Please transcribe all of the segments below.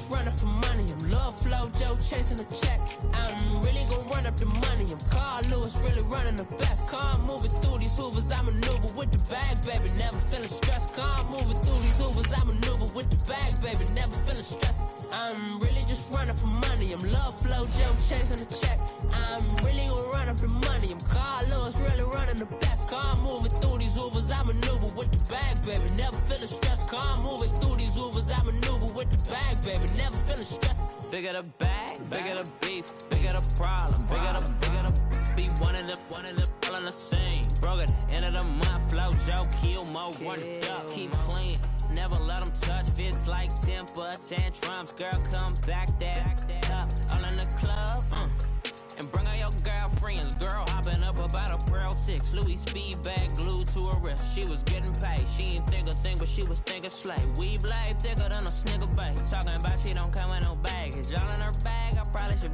just running for money. I'm Lil Flo Joe chasing a check. I'm really gonna run up the money. I'm Carl Lewis, really running the best. Car moving through these Hoovers, I maneuver with the bag, baby. Never feeling stressed. Car moving through these Hoovers, I maneuver with the bag, baby. Never feeling stressed. I'm really just running for money. I'm Lil Flo Joe chasing a check. I'm really gonna run up the money. I'm Carl Lewis, really running the best. Car moving through these Hoovers, I maneuver with the bag, baby. Never feeling stressed. Car moving through these Hoovers, I maneuver with the bag, baby. Never feeling stressed. Bigger the bag, bigger the beef, bigger the problem, bigger the be one of the all in the same. Broke at the end of the month, Flow Joe, kill more, run it up, keep clean. Never let them touch, fits like temper tantrums. Girl, come back that up, all in the club, and bring all your girlfriends. Girl hopping up about a Pearl 6 Louis speed bag glued to her wrist. She was getting paid, she ain't think a thing, but she was thinking slay. We blade thicker than a snigger bag. Talking about she don't come with no baggage. Y'all in her bag, I probably should.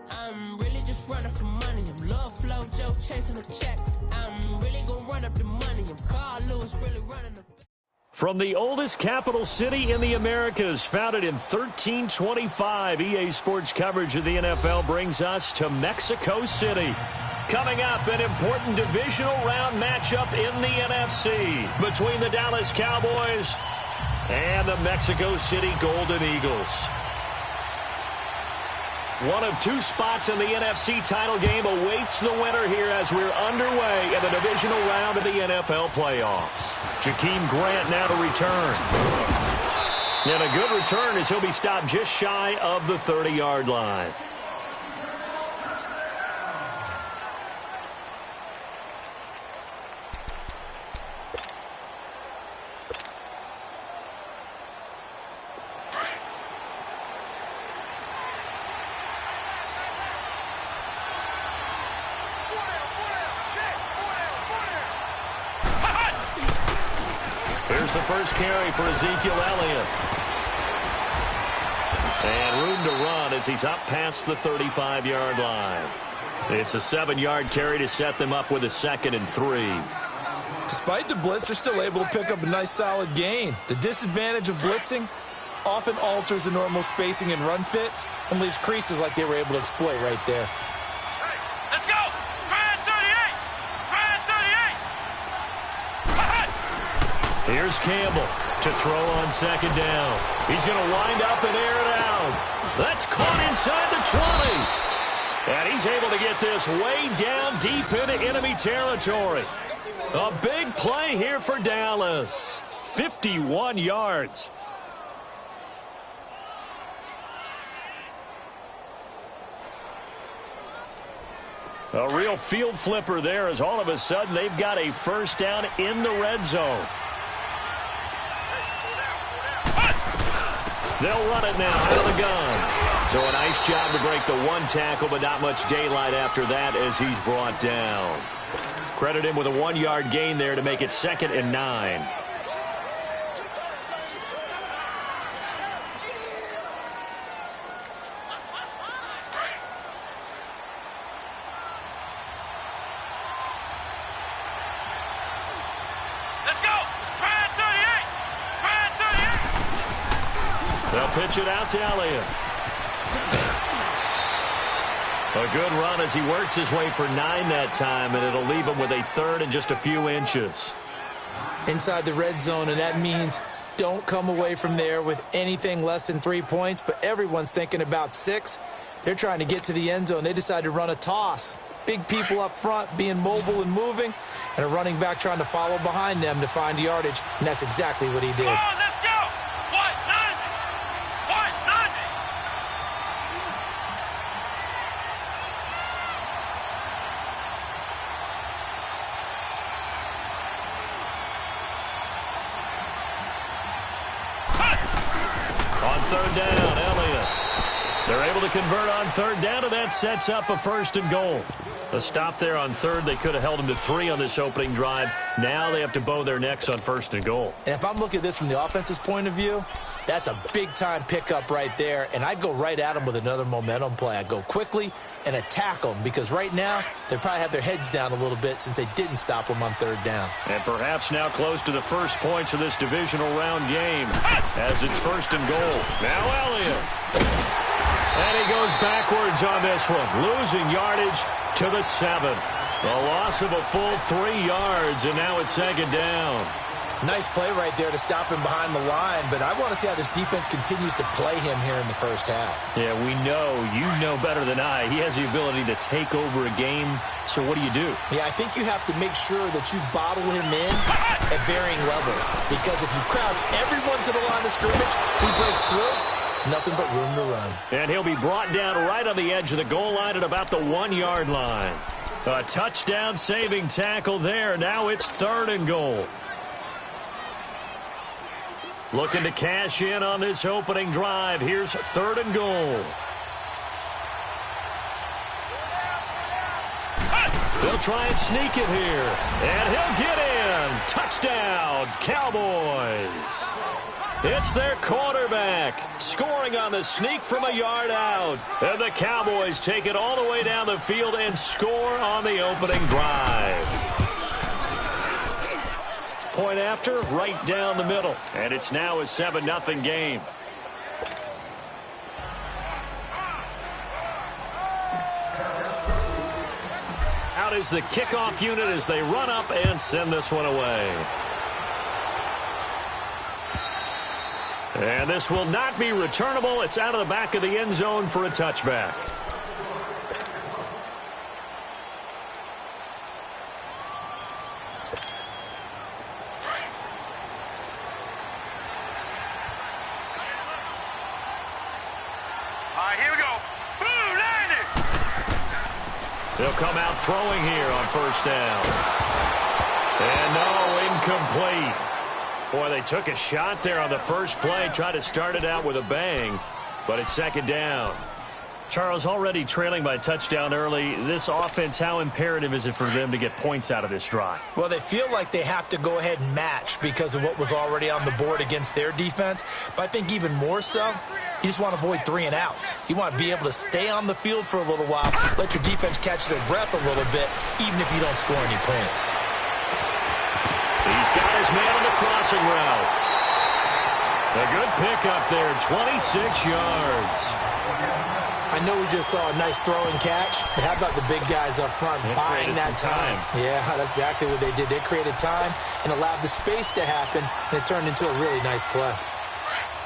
I'm really just running for money. I'm Lil Flo Joe chasing a check. I'm really gonna run up the money. I'm Carl Lewis, really running the. From the oldest capital city in the Americas, founded in 1325, EA Sports coverage of the NFL brings us to Mexico City. Coming up, an important divisional round matchup in the NFC between the Dallas Cowboys and the Mexico City Golden Eagles. One of two spots in the NFC title game awaits the winner here as we're underway in the divisional round of the NFL playoffs. Jakeem Grant now to return. And a good return as he'll be stopped just shy of the 30-yard line. Here's the first carry for Ezekiel Elliott. And room to run as he's up past the 35-yard line. It's a 7-yard carry to set them up with a 2nd and 3. Despite the blitz, they're still able to pick up a nice solid gain. The disadvantage of blitzing often alters the normal spacing and run fits and leaves creases like they were able to exploit right there. Let's go! Ryan 38! Ryan 38! Here's Campbell to throw on 2nd down. He's going to wind up and air it out. That's caught inside the 20. And he's able to get this way down deep into enemy territory. A big play here for Dallas. 51 yards. A real field flipper there as all of a sudden they've got a first down in the red zone. They'll run it now out of the gun. So a nice job to break the one tackle, but not much daylight after that as he's brought down. Credit him with a 1-yard gain there to make it 2nd and 9. They'll pitch it out to Elliott. A good run as he works his way for 9 that time, and it'll leave him with a 3rd and just a few inches. Inside the red zone, and that means don't come away from there with anything less than 3 points, but everyone's thinking about 6. They're trying to get to the end zone. They decide to run a toss. Big people up front being mobile and moving, and a running back trying to follow behind them to find yardage, and that's exactly what he did. They're able to convert on third down, and that sets up a 1st and goal. A stop there on third. They could have held them to 3 on this opening drive. Now they have to bow their necks on 1st and goal. And if I'm looking at this from the offense's point of view, that's a big-time pickup right there, and I go right at them with another momentum play. I go quickly and attack them because right now they probably have their heads down a little bit since they didn't stop them on third down. And perhaps now close to the first points of this divisional round game as it's 1st and goal. Now Elliott. And he goes backwards on this one, losing yardage to the 7. The loss of a full 3 yards, and now it's 2nd down. Nice play right there to stop him behind the line, but I want to see how this defense continues to play him here in the first half. Yeah, we know, you know better than I, he has the ability to take over a game, so what do you do? Yeah, I think you have to make sure that you bottle him in at varying levels, because if you crowd everyone to the line of scrimmage, he breaks through, there's nothing but room to run. And he'll be brought down right on the edge of the goal line at about the 1-yard line. A touchdown saving tackle there, now it's 3rd and goal. Looking to cash in on this opening drive. Here's 3rd and goal. They'll try and sneak it here. And he'll get in. Touchdown, Cowboys. It's their quarterback scoring on the sneak from a yard out. And the Cowboys take it all the way down the field and score on the opening drive. Point after, right down the middle. And it's now a 7-0 game. Out is the kickoff unit as they run up and send this one away. And this will not be returnable. It's out of the back of the end zone for a touchback. They'll come out throwing here on 1st down. And no, incomplete. Boy, they took a shot there on the first play, tried to start it out with a bang, but it's 2nd down. Charles, already trailing by a touchdown early, this offense, how imperative is it for them to get points out of this drive? Well, they feel like they have to go ahead and match because of what was already on the board against their defense. But I think even more so, you just want to avoid 3 and outs. You want to be able to stay on the field for a little while, let your defense catch their breath a little bit, even if you don't score any points. He's got his man on the crossing route. A good pickup there, 26 yards. I know we just saw a nice throw and catch, but how about the big guys up front buying that time? Yeah, that's exactly what they did. They created time and allowed the space to happen, and it turned into a really nice play.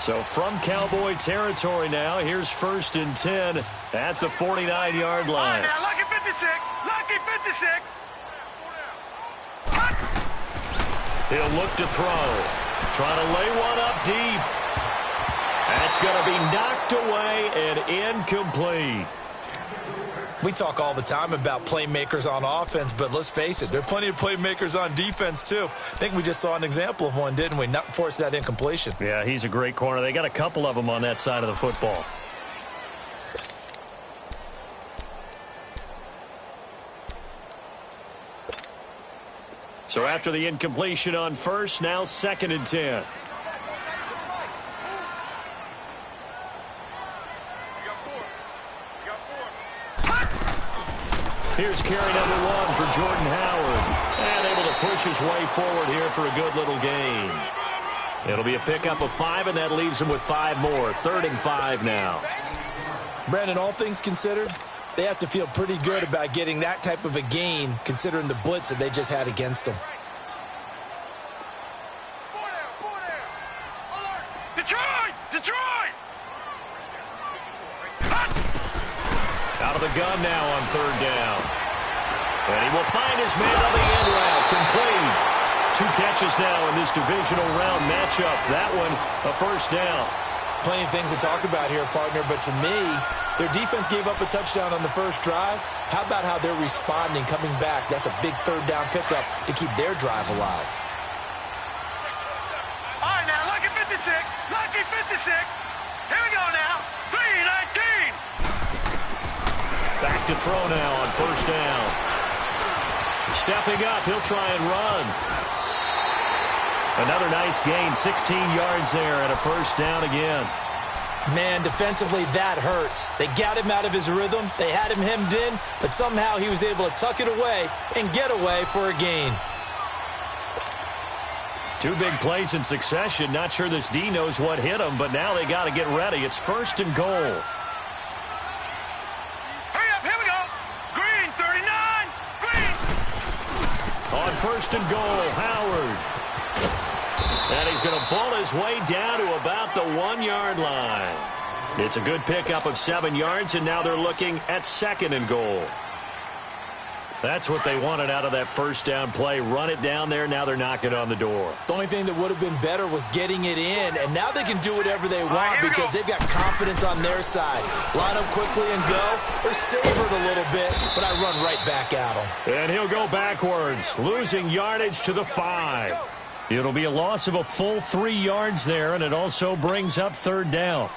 So from Cowboy territory now, here's 1st and 10 at the 49-yard line. Now, lucky 56, lucky 56. He'll look to throw, trying to lay one up deep. That's going to be knocked away and incomplete. We talk all the time about playmakers on offense, but let's face it, there are plenty of playmakers on defense, too. I think we just saw an example of one, didn't we? Not force that incompletion. Yeah, he's a great corner. They got a couple of them on that side of the football. So after the incompletion on 1st, now 2nd and 10. Here's carry number 1 for Jordan Howard. And able to push his way forward here for a good little gain. It'll be a pickup of 5, and that leaves him with 5 more. 3rd and 5 now. Brandon, all things considered, they have to feel pretty good about getting that type of a gain, considering the blitz that they just had against them. Detroit! Out of the gun now on 3rd down. And he will find his man on the end route. Complete. 2 catches now in this divisional round matchup. That one, a 1st down. Plenty of things to talk about here, partner, but to me, their defense gave up a touchdown on the first drive. How about how they're responding, coming back? That's a big 3rd down pickup to keep their drive alive. All right, now, lucky 56, lucky 56. Here we go now. 3:19. to throw now on first down. Stepping up, he'll try and run. Another nice gain, 16 yards there and a first down again. Man, defensively, that hurts. They got him out of his rhythm. They had him hemmed in, but somehow he was able to tuck it away and get away for a gain. Two big plays in succession. Not sure this D knows what hit him, but now they got to get ready. It's first and goal. Hurry up, here we go. Green, 39. Green. On first and goal, Howard. And he's going to bull his way down to about the 1-yard line. It's a good pickup of 7 yards, and now they're looking at second and goal. That's what they wanted out of that first down play. Run it down there. Now they're knocking on the door. The only thing that would have been better was getting it in, and now they can do whatever they want because they've got confidence on their side. Line up quickly and go, or save it a little bit, but I run right back at them. And he'll go backwards, losing yardage to the 5. It'll be a loss of a full 3 yards there, and it also brings up third down.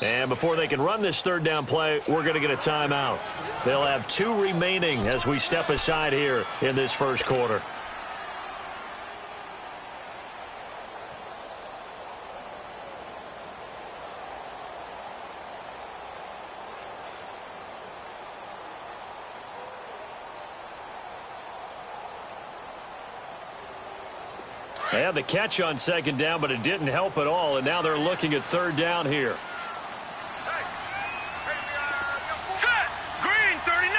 And before they can run this third down play, we're going to get a timeout. They'll have 2 remaining as we step aside here in this first quarter. They had the catch on second down, but it didn't help at all, and now they're looking at third down here. Set. Green, 39.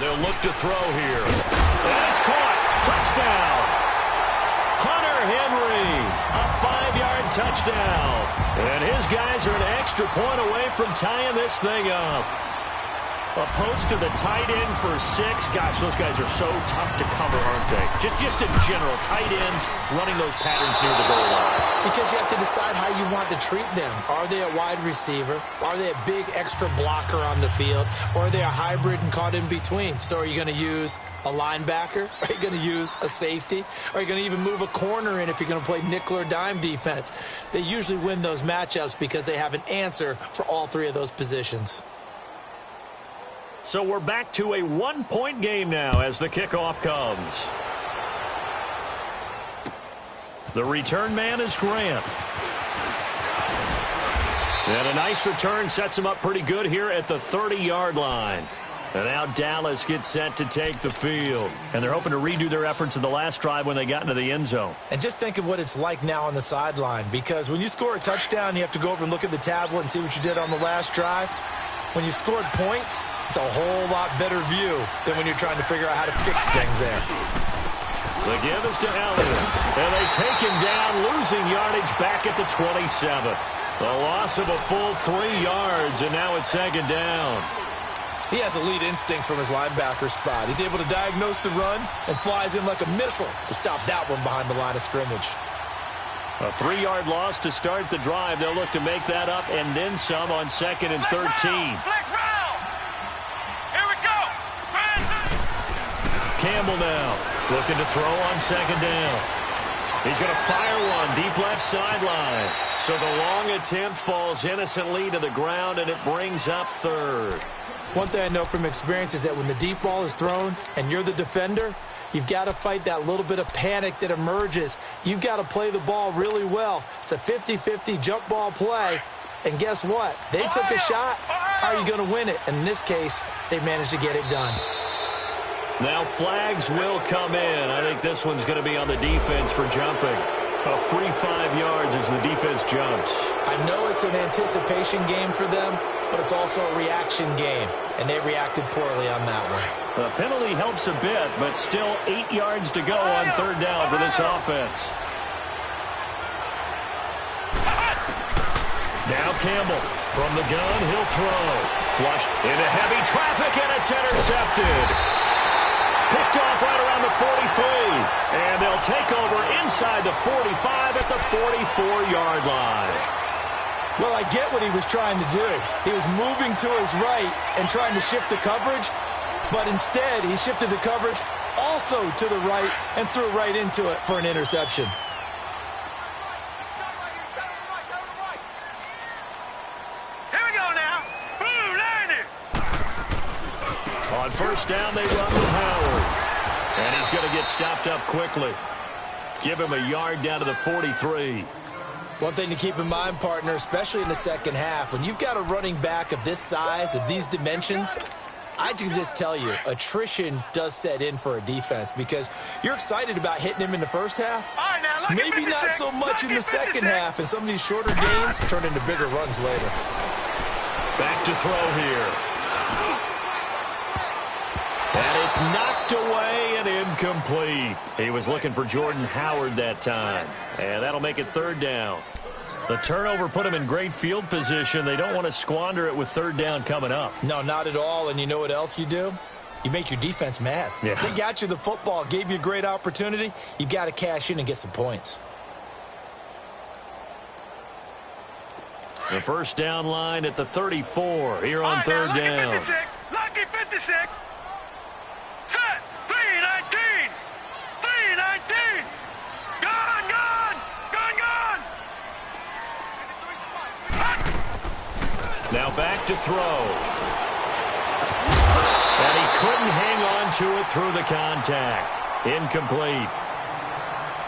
They'll look to throw here. And it's caught. Touchdown. Hunter Henry, a 5-yard touchdown. And his guys are an extra point away from tying this thing up. A post to the tight end for 6. Gosh, those guys are so tough to cover, aren't they? Just in general, tight ends running those patterns near the goal line. Because you have to decide how you want to treat them. Are they a wide receiver? Are they a big extra blocker on the field? Or are they a hybrid and caught in between? So are you going to use a linebacker? Are you going to use a safety? Are you going to even move a corner in if you're going to play nickel or dime defense? They usually win those matchups because they have an answer for all 3 of those positions. So we're back to a 1-point game now as the kickoff comes. The return man is Grant. And a nice return sets him up pretty good here at the 30-yard line. And now Dallas gets set to take the field. And they're hoping to redo their efforts in the last drive when they got into the end zone. And just think of what it's like now on the sideline. Because when you score a touchdown, you have to go over and look at the tablet and see what you did on the last drive. When you scored points, it's a whole lot better view than when you're trying to figure out how to fix things there. The give is to Elliott. And they take him down, losing yardage back at the 27. A loss of a full 3 yards, and now it's second down. He has elite instincts from his linebacker spot. He's able to diagnose the run and flies in like a missile to stop that one behind the line of scrimmage. A 3-yard loss to start the drive. They'll look to make that up and then some on second and 13. Flex round. Here we go. Campbell now looking to throw on second down. He's going to fire one deep left sideline. So the long attempt falls innocently to the ground, and it brings up third. One thing I know from experience is that when the deep ball is thrown and you're the defender, you've got to fight that little bit of panic that emerges. You've got to play the ball really well. It's a 50-50 jump ball play. And guess what? They took a shot. How are you going to win it? And in this case, they managed to get it done. Now flags will come in. I think this one's going to be on the defense for jumping. A free 5 yards as the defense jumps. I know it's an anticipation game for them, but it's also a reaction game, and they reacted poorly on that one. The penalty helps a bit, but still 8 yards to go on third down for this offense. Now Campbell from the gun, he'll throw. Flushed into heavy traffic, and it's intercepted. Picked off right around the 43, and they'll take over inside the 45 at the 44-yard line. Well, I get what he was trying to do. He was moving to his right and trying to shift the coverage, but instead he shifted the coverage also to the right and threw right into it for an interception. first down, they run with Howard. And he's going to get stopped up quickly. Give him a yard down to the 43. One thing to keep in mind, partner, especially in the second half, when you've got a running back of this size, of these dimensions, I can just tell you, attrition does set in for a defense because you're excited about hitting him in the first half. Maybe not so much in the second half, and some of these shorter gains turn into bigger runs later. Back to throw here. And it's knocked away and incomplete. He was looking for Jordan Howard that time. And that'll make it third down. The turnover put him in great field position. They don't want to squander it with third down coming up. No, not at all. And you know what else you do? You make your defense mad. Yeah. They got you the football, gave you a great opportunity. You've got to cash in and get some points. The first down line at the 34 here on third down. Lucky 56. Lucky 56. Set. 319. 319. Gone, gone. Gone, gone. Now back to throw. And he couldn't hang on to it through the contact. Incomplete.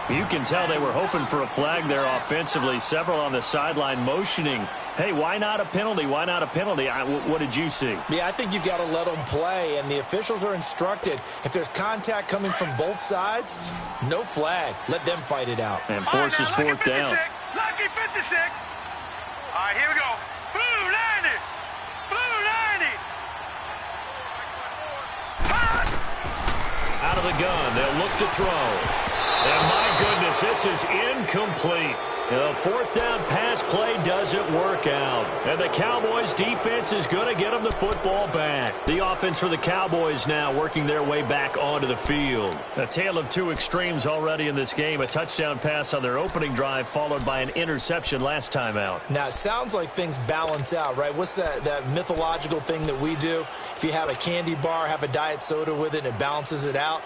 You can tell they were hoping for a flag there offensively. Several on the sideline motioning, hey, why not a penalty? Why not a penalty? What did you see? Yeah, I think you've got to let them play, and the officials are instructed. If there's contact coming from both sides, no flag. Let them fight it out. And forces fourth down. Lucky 56. All right, here we go. Blue 90. Blue 90. Out of the gun, they'll look to throw. And my goodness, this is incomplete. The fourth down pass play doesn't work out. And the Cowboys defense is going to get them the football back. The offense for the Cowboys now working their way back onto the field. A tale of two extremes already in this game. A touchdown pass on their opening drive followed by an interception last time out. Now, it sounds like things balance out, right? What's that mythological thing that we do? If you have a candy bar, have a diet soda with it, and it balances it out.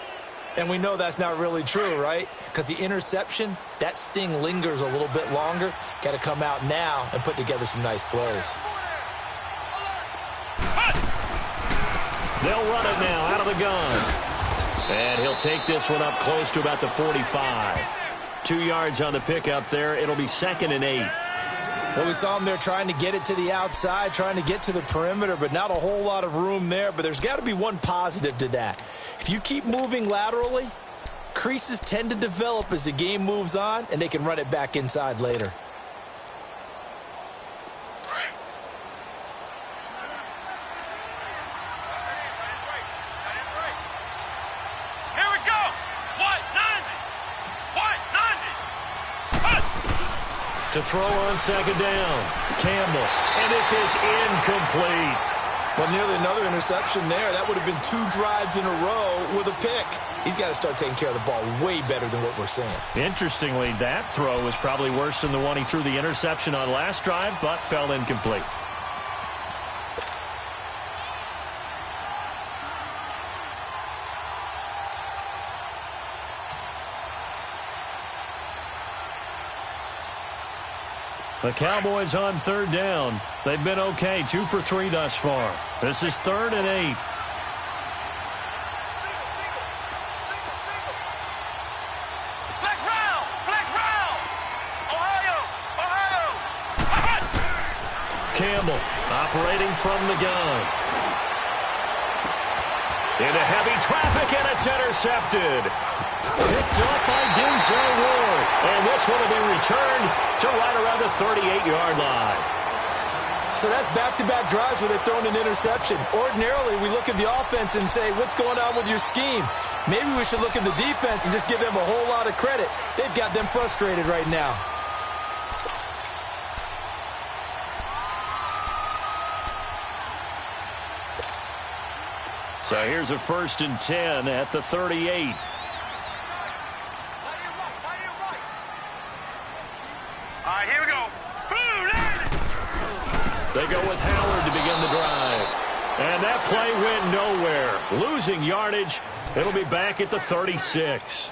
And we know that's not really true, right? Because the interception, that sting lingers a little bit longer. Got to come out now and put together some nice plays. They'll run it now out of the gun. And he'll take this one up close to about the 45. 2 yards on the pickup there. It'll be 2nd and 8. Well, we saw him there trying to get it to the outside, trying to get to the perimeter, but not a whole lot of room there. But there's got to be one positive to that. If you keep moving laterally, creases tend to develop as the game moves on, and they can run it back inside later. Here we go. White 90. To throw on second down. Campbell. And this is incomplete. Well, nearly another interception there. That would have been 2 drives in a row with a pick. He's got to start taking care of the ball way better than what we're seeing. Interestingly, that throw was probably worse than the one he threw the interception on last drive, but fell incomplete. The Cowboys on third down. They've been okay, 2 for 3 thus far. This is 3rd and 8. Flex round. Flex round. Ohio. Campbell operating from the gun. Into heavy traffic, and it's intercepted. Picked up by Denzel Ward. And this one will be returned to right around the 38-yard line. So that's back-to-back drives where they've thrown an interception. Ordinarily, we look at the offense and say, what's going on with your scheme? Maybe we should look at the defense and just give them a whole lot of credit. They've got them frustrated right now. So here's a 1st and 10 at the 38. All right, here we go. They go with Howard to begin the drive. And that play went nowhere. Losing yardage. It'll be back at the 36.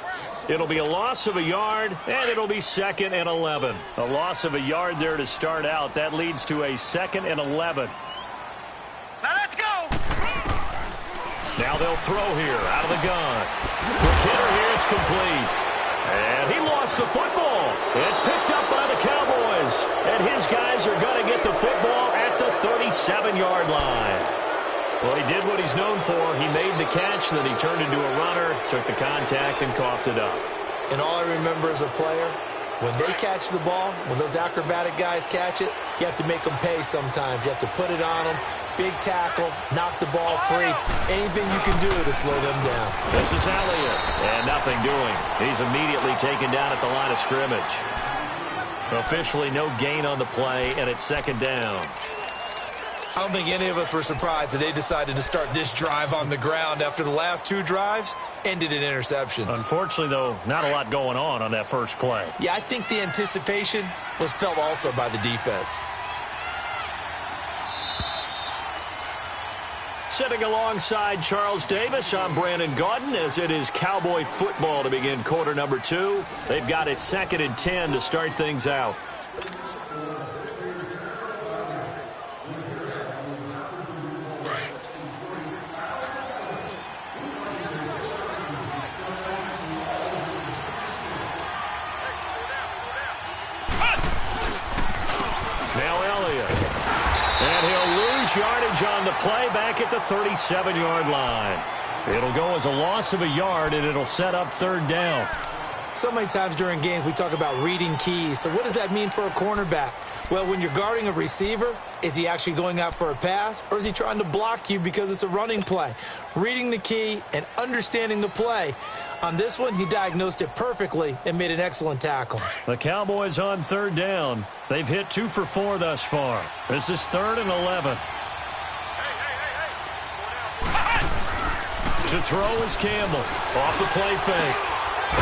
It'll be a loss of a yard, and it'll be 2nd and 11. A loss of a yard there to start out. That leads to a 2nd and 11. Now let's go. Now they'll throw here out of the gun. The hitter here is complete. And he lost the football. It's picked up by the Cowboys. And his guys are going to get the football at the 37-yard line. Well, he did what he's known for. He made the catch, then he turned into a runner, took the contact, and coughed it up. And all I remember as a player, when they catch the ball, when those acrobatic guys catch it, you have to make them pay sometimes. You have to put it on them, big tackle, knock the ball free. Anything you can do to slow them down. This is Elliott, and nothing doing. He's immediately taken down at the line of scrimmage. Officially no gain on the play, and it's second down. I don't think any of us were surprised that they decided to start this drive on the ground after the last two drives ended in interceptions. Unfortunately, though, not a lot going on that first play. Yeah, I think the anticipation was felt also by the defense. Sitting alongside Charles Davis, I'm Brandon Gaudin, as it is Cowboy football to begin quarter number 2. They've got it 2nd and 10 to start things out. Yardage on the play back at the 37-yard line. It'll go as a loss of a yard, and it'll set up third down. So many times during games we talk about reading keys. So what does that mean for a cornerback? Well, when you're guarding a receiver, is he actually going out for a pass, or is he trying to block you because it's a running play? Reading the key and understanding the play. On this one, he diagnosed it perfectly and made an excellent tackle. The Cowboys on third down. They've hit 2 for 4 thus far. This is 3rd and 11. To throw is Campbell. Off the play fake.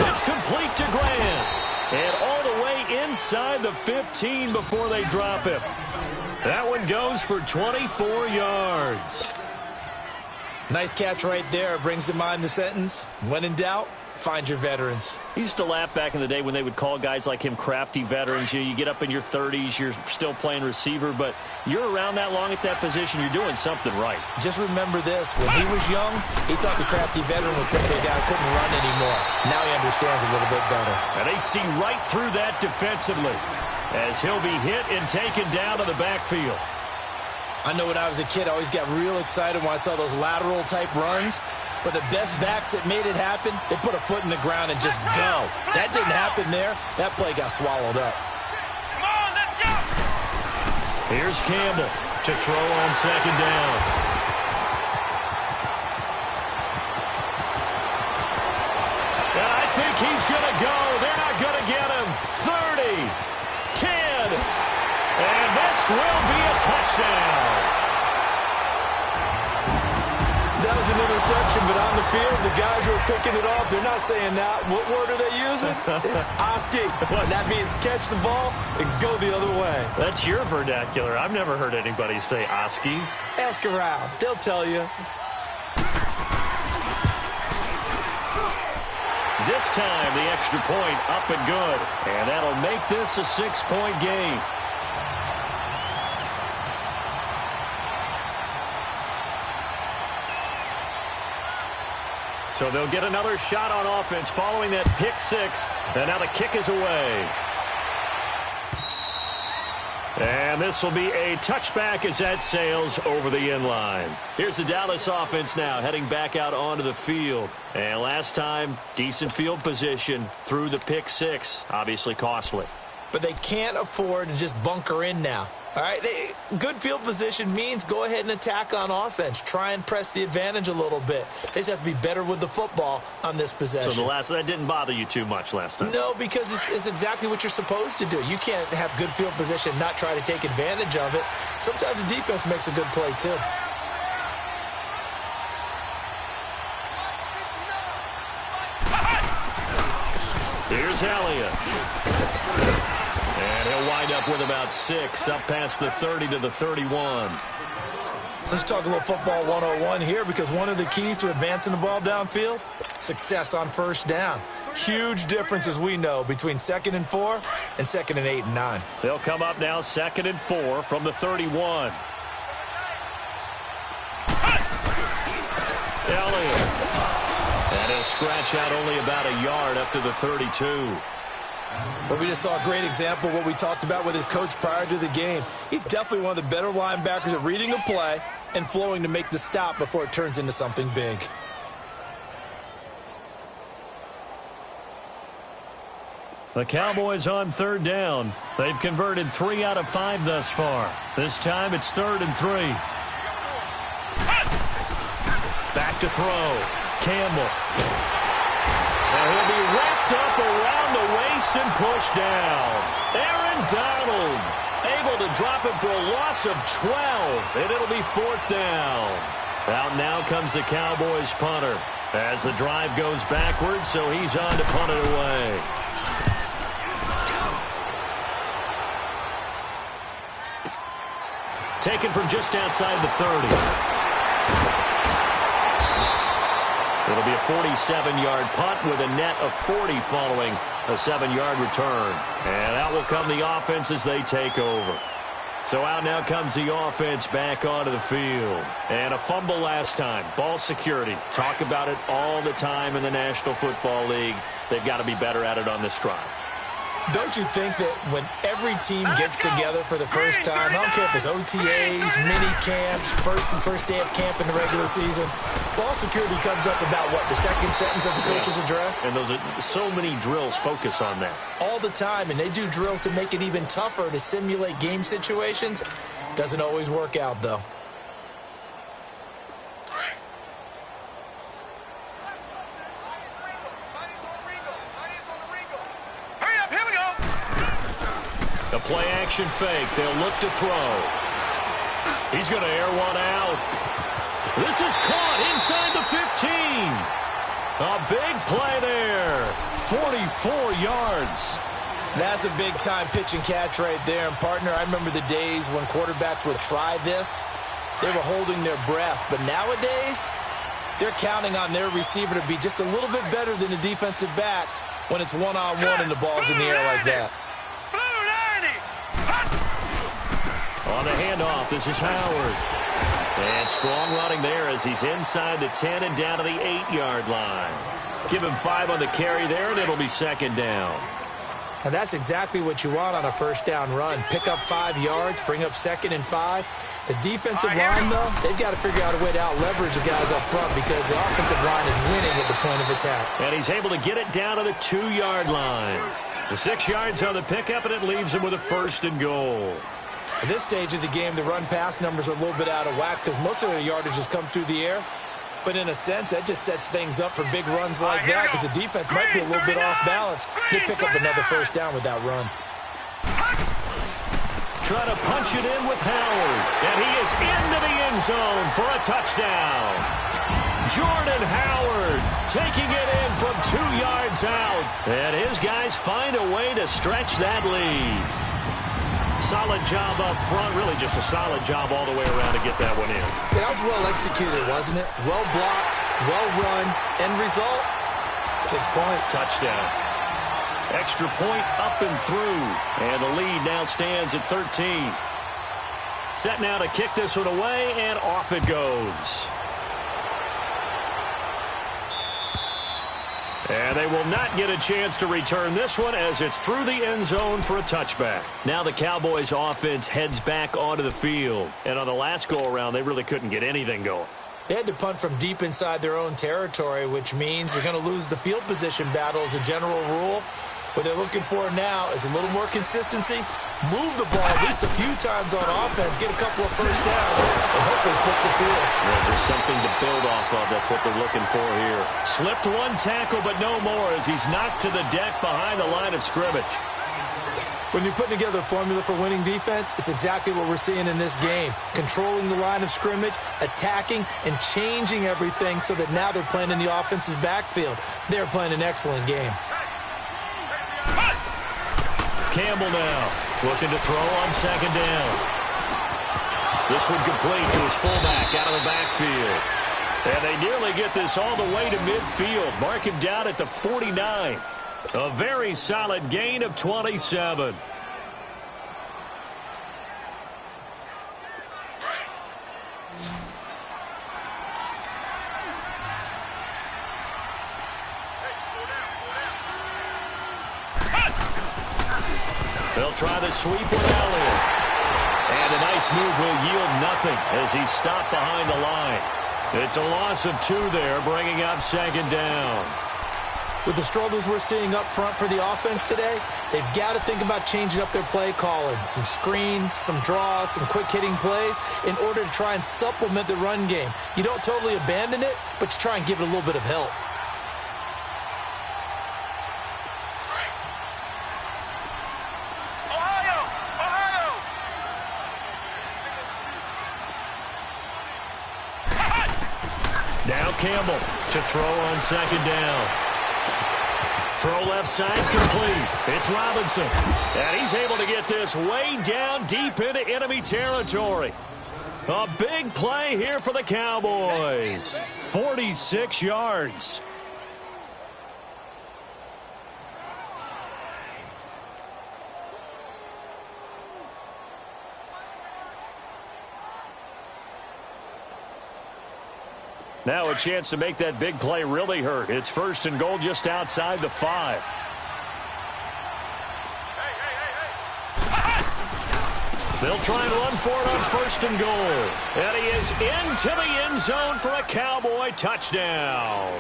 It's complete to Grant. And all the way inside the 15 before they drop him. That one goes for 24 yards. Nice catch right there. Brings to mind the sentence, when in doubt, find your veterans. I used to laugh back in the day when they would call guys like him crafty veterans. You get up in your 30s, you're still playing receiver, but you're around that long at that position, you're doing something right. Just remember this. When he was young, he thought the crafty veteran was simply a guy who couldn't run anymore. Now he understands a little bit better. And they see right through that defensively as he'll be hit and taken down to the backfield. I know when I was a kid, I always got real excited when I saw those lateral-type runs. But the best backs that made it happen, they put a foot in the ground and just go. That didn't happen there. That play got swallowed up. Come on, let's go! Here's Campbell to throw on second down. And I think he's going to go. They're not going to get him. 30, 10, and this will be a touchdown. That was an interception, but on the field, the guys who are picking it off, they're not saying that. What word are they using? It's Oski. And that means catch the ball and go the other way. That's your vernacular. I've never heard anybody say Oski. Ask around. They'll tell you. This time, the extra point up and good. And that'll make this a 6-point game. So they'll get another shot on offense following that pick 6. And now the kick is away. And this will be a touchback as that sails over the end line. Here's the Dallas offense now heading back out onto the field. And last time, decent field position through the pick 6. Obviously costly. But they can't afford to just bunker in now. All right, good field position means go ahead and attack on offense. Try and press the advantage a little bit. They just have to be better with the football on this possession. So that didn't bother you too much last time? No, because it's exactly what you're supposed to do. You can't have good field position and not try to take advantage of it. Sometimes the defense makes a good play, too. Here's Elliott. And he'll wind up with about 6, up past the 30 to the 31. Let's talk a little football 101 here, because one of the keys to advancing the ball downfield, success on first down. Huge difference, as we know, between 2nd and 4 and 2nd and 8 and 9. They'll come up now 2nd and 4 from the 31. scratch out only about a yard up to the 32. Well, we just saw a great example of what we talked about with his coach prior to the game. He's definitely one of the better linebackers at reading a play and flowing to make the stop before it turns into something big. The Cowboys on third down. They've converted 3 out of 5 thus far. This time it's 3rd and 3. Back to throw. Campbell. And he'll be wrapped up around the waist and pushed down. Aaron Donald able to drop it for a loss of 12, and it'll be 4th down. Out now comes the Cowboys punter as the drive goes backwards, so he's on to punt it away. Taken from just outside the 30. It'll be a 47-yard punt with a net of 40 following a 7-yard return. And out will come the offense as they take over. So out now comes the offense back onto the field. And a fumble last time. Ball security. Talk about it all the time in the National Football League. They've got to be better at it on this drive. Don't you think that when every team gets together for the first time, I don't care if it's OTAs, mini camps, first day of camp in the regular season, ball security comes up about what, the second sentence of the coach's address? And those are so many drills focus on that. All the time, and they do drills to make it even tougher to simulate game situations. Doesn't always work out, though. The play-action fake. They'll look to throw. He's going to air one out. This is caught inside the 15. A big play there. 44 yards. That's a big-time pitch and catch right there. And, partner, I remember the days when quarterbacks would try this. They were holding their breath. But nowadays, they're counting on their receiver to be just a little bit better than the defensive back when it's one-on-one and the ball's in the air like that. On the handoff, this is Howard. And strong running there as he's inside the 10 and down to the 8-yard line. Give him 5 on the carry there, and it'll be 2nd down. And that's exactly what you want on a first down run. Pick up 5 yards, bring up 2nd and 5. The defensive line, though, they've got to figure out a way to out-leverage the guys up front because the offensive line is winning at the point of attack. And he's able to get it down to the 2-yard line. The 6 yards on the pickup, and it leaves him with a 1st and goal. At this stage of the game, the run-pass numbers are a little bit out of whack because most of their yardage has come through the air. But in a sense, that just sets things up for big runs like that because the defense might be a little bit off balance. They pick up another 1st down with that run. Trying to punch it in with Howard. And he is into the end zone for a touchdown. Jordan Howard taking it in from 2 yards out. And his guys find a way to stretch that lead. Solid job up front, really just a solid job all the way around to get that one in. That was well executed, wasn't it? Well blocked, well run, end result, 6 points. Touchdown. Extra point up and through, and the lead now stands at 13. Set now to kick this one away, and off it goes. And they will not get a chance to return this one as it's through the end zone for a touchback. Now the Cowboys offense heads back onto the field. And on the last go-around, they really couldn't get anything going. They had to punt from deep inside their own territory, which means they're going to lose the field position battle as a general rule. What they're looking for now is a little more consistency, move the ball at least a few times on offense, get a couple of 1st downs, and hopefully flip the field. Yeah, there's something to build off of. That's what they're looking for here. Slipped one tackle, but no more as he's knocked to the deck behind the line of scrimmage. When you're putting together a formula for winning defense, it's exactly what we're seeing in this game. Controlling the line of scrimmage, attacking, and changing everything so that now they're playing in the offense's backfield. They're playing an excellent game. Campbell now looking to throw on 2nd down. This one complete to his fullback out of the backfield. And they nearly get this all the way to midfield. Mark him down at the 49. A very solid gain of 27. They'll try the sweep with Elliott. And a nice move will yield nothing as he's stopped behind the line. It's a loss of 2 there, bringing up second down. With the struggles we're seeing up front for the offense today, they've got to think about changing up their play calling. Some screens, some draws, some quick-hitting plays in order to try and supplement the run game. You don't totally abandon it, but you try and give it a little bit of help. Now Campbell to throw on second down. Throw left side complete. It's Robinson. And he's able to get this way down deep into enemy territory. A big play here for the Cowboys. 46 yards. Now a chance to make that big play really hurt. It's first and goal just outside the 5. They'll try and run for it on first and goal. And he is into the end zone for a Cowboy touchdown.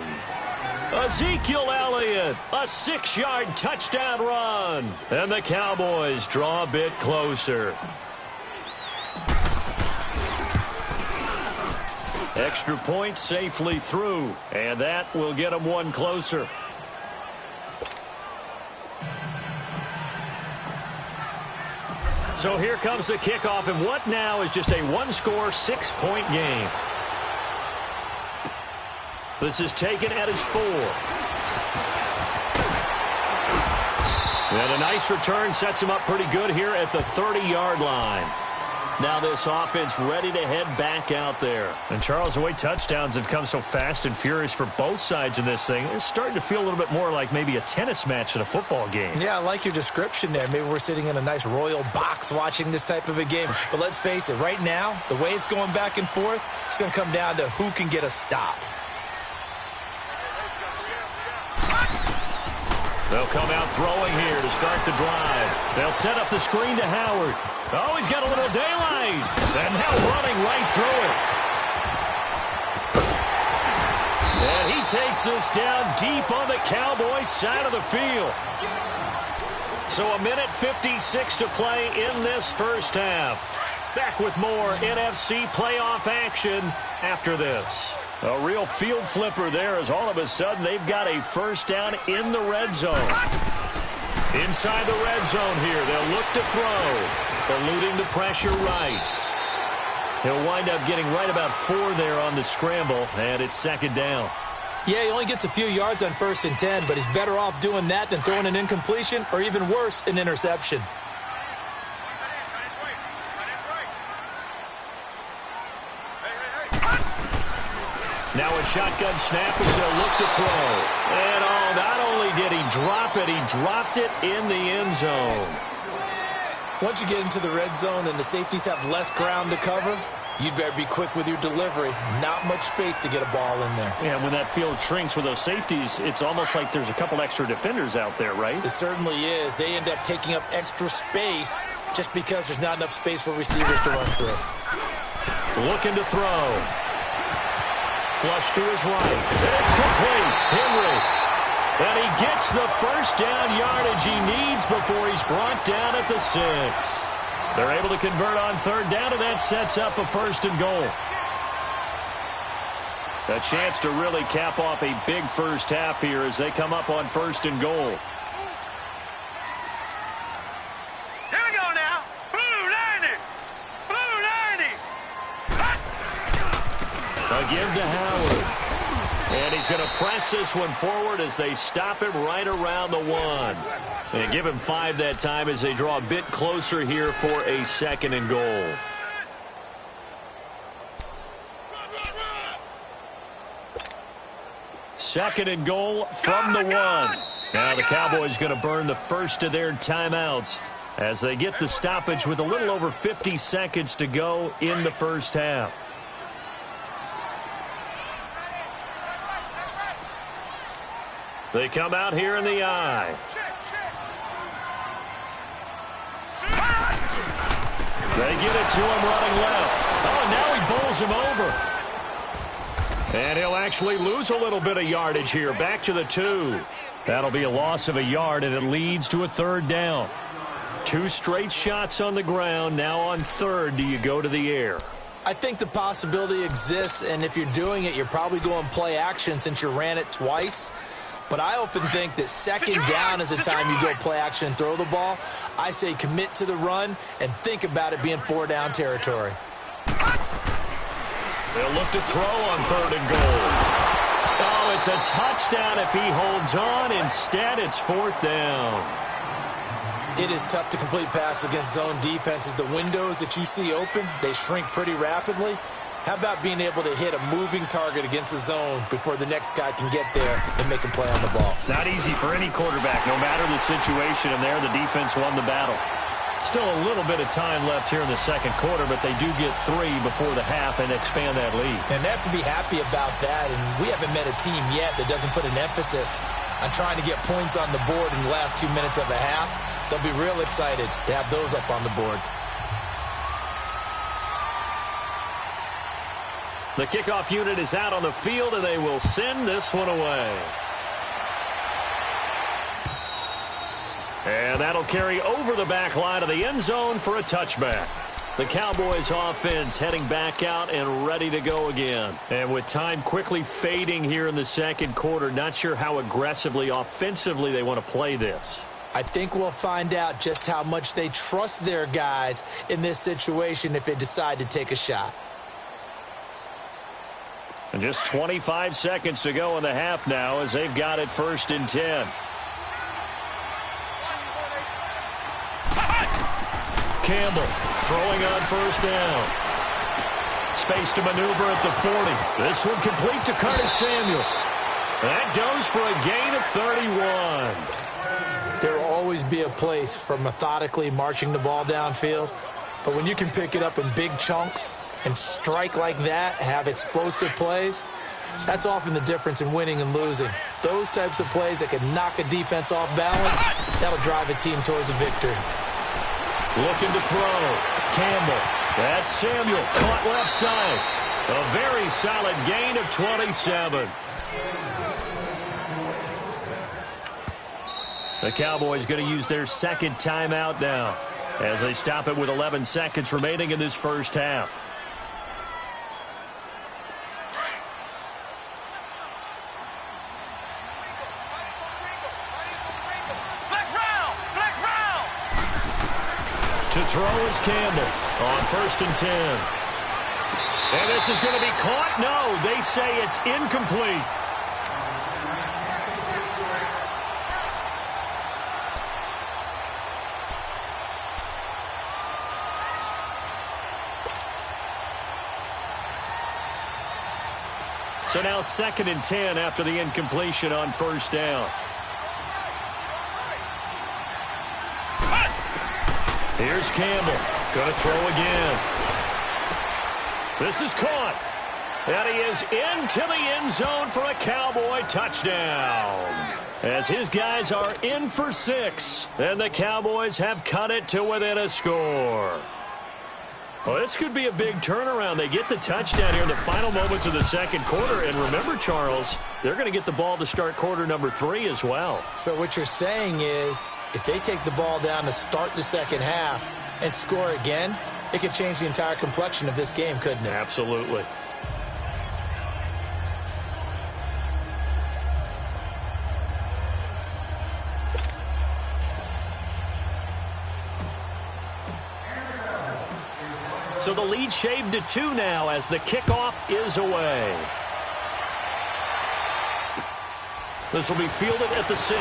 Ezekiel Elliott, a 6-yard touchdown run. And the Cowboys draw a bit closer. Extra point safely through, and that will get them one closer. So here comes the kickoff, and what now is just a one-score, 6-point game. This is taken at his 4. And a nice return sets him up pretty good here at the 30-yard line. Now this offense ready to head back out there. And Charles, the way touchdowns have come so fast and furious for both sides in this thing, it's starting to feel a little bit more like maybe a tennis match in a football game. Yeah, I like your description there. Maybe we're sitting in a nice royal box watching this type of a game. But let's face it, right now, the way it's going back and forth, it's going to come down to who can get a stop. They'll come out throwing here to start the drive. They'll set up the screen to Howard. Oh, he's got a little daylight. And now running right through it. And he takes this down deep on the Cowboys side of the field. So a minute 56 to play in this first half. Back with more NFC playoff action after this. A real field flipper there as all of a sudden they've got a first down in the red zone. Inside the red zone here, they'll look to throw. Eluding the pressure right. He'll wind up getting right about 4 there on the scramble, and it's second down. Yeah, he only gets a few yards on 1st and 10, but he's better off doing that than throwing an incompletion or even worse, an interception. Now a shotgun snap as they'll look to throw. And oh, not only did he drop it, he dropped it in the end zone. Once you get into the red zone and the safeties have less ground to cover, you'd better be quick with your delivery. Not much space to get a ball in there. Yeah, when that field shrinks with those safeties, it's almost like there's a couple extra defenders out there, right? It certainly is. They end up taking up extra space just because there's not enough space for receivers to run through. Looking to throw. Flush to his right. It's complete. Henry. And he gets the first down yardage he needs before he's brought down at the 6. They're able to convert on 3rd down, and that sets up a 1st and goal. A chance to really cap off a big first half here as they come up on 1st and goal. Here we go now. Blue 90. Blue 90. A give to Howard. And he's going to press this one forward as they stop him right around the 1. And give him 5 that time as they draw a bit closer here for a 2nd and goal. Second and goal from the 1. Now the Cowboys going to burn the first of their timeouts as they get the stoppage with a little over 50 seconds to go in the first half. They come out here in the I. They get it to him running left. Oh, and now he bowls him over. And he'll actually lose a little bit of yardage here. Back to the 2. That'll be a loss of a yard, and it leads to a 3rd down. 2 straight shots on the ground. Now on 3rd, do you go to the air? I think the possibility exists, and if you're doing it, you're probably going play action since you ran it twice. But I often think that 2nd down is the time you go play action and throw the ball. I say commit to the run and think about it being 4-down territory. They'll look to throw on 3rd and goal. Oh, it's a touchdown if he holds on. Instead, it's 4th down. It is tough to complete passes against zone defenses. The windows that you see open, they shrink pretty rapidly. How about being able to hit a moving target against a zone before the next guy can get there and make a play on the ball? Not easy for any quarterback, no matter the situation, and there the defense won the battle. Still a little bit of time left here in the 2nd quarter, but they do get 3 before the half and expand that lead. And they have to be happy about that, and we haven't met a team yet that doesn't put an emphasis on trying to get points on the board in the last 2 minutes of a half. They'll be real excited to have those up on the board. The kickoff unit is out on the field, and they will send this one away. And that'll carry over the back line of the end zone for a touchback. The Cowboys offense heading back out and ready to go again. And with time quickly fading here in the 2nd quarter, not sure how aggressively, offensively they want to play this. I think we'll find out just how much they trust their guys in this situation if they decide to take a shot. And just 25 seconds to go in the half now as they've got it 1st and 10. Campbell throwing on 1st down. Space to maneuver at the 40. This one complete to Curtis Samuel. That goes for a gain of 31. There will always be a place for methodically marching the ball downfield. But when you can pick it up in big chunks and strike like that, have explosive plays, that's often the difference in winning and losing. Those types of plays that can knock a defense off balance, that'll drive a team towards a victory. Looking to throw. Campbell. That's Samuel. Caught left side. A very solid gain of 27. The Cowboys going to use their 2nd timeout now as they stop it with 11 seconds remaining in this 1st half. To throw is Campbell on 1st and 10. And this is going to be caught. No, they say it's incomplete. So now 2nd and 10 after the incompletion on 1st down. Here's Campbell. Going to throw again. This is caught. And he is into the end zone for a Cowboy touchdown. As his guys are in for 6. And the Cowboys have cut it to within a score. Well, this could be a big turnaround. They get the touchdown here in the final moments of the 2nd quarter. And remember, Charles, they're going to get the ball to start quarter number 3 as well. So what you're saying is if they take the ball down to start the 2nd half and score again, it could change the entire complexion of this game, couldn't it? Absolutely. So the lead shaved to 2 now as the kickoff is away. This will be fielded at the 6.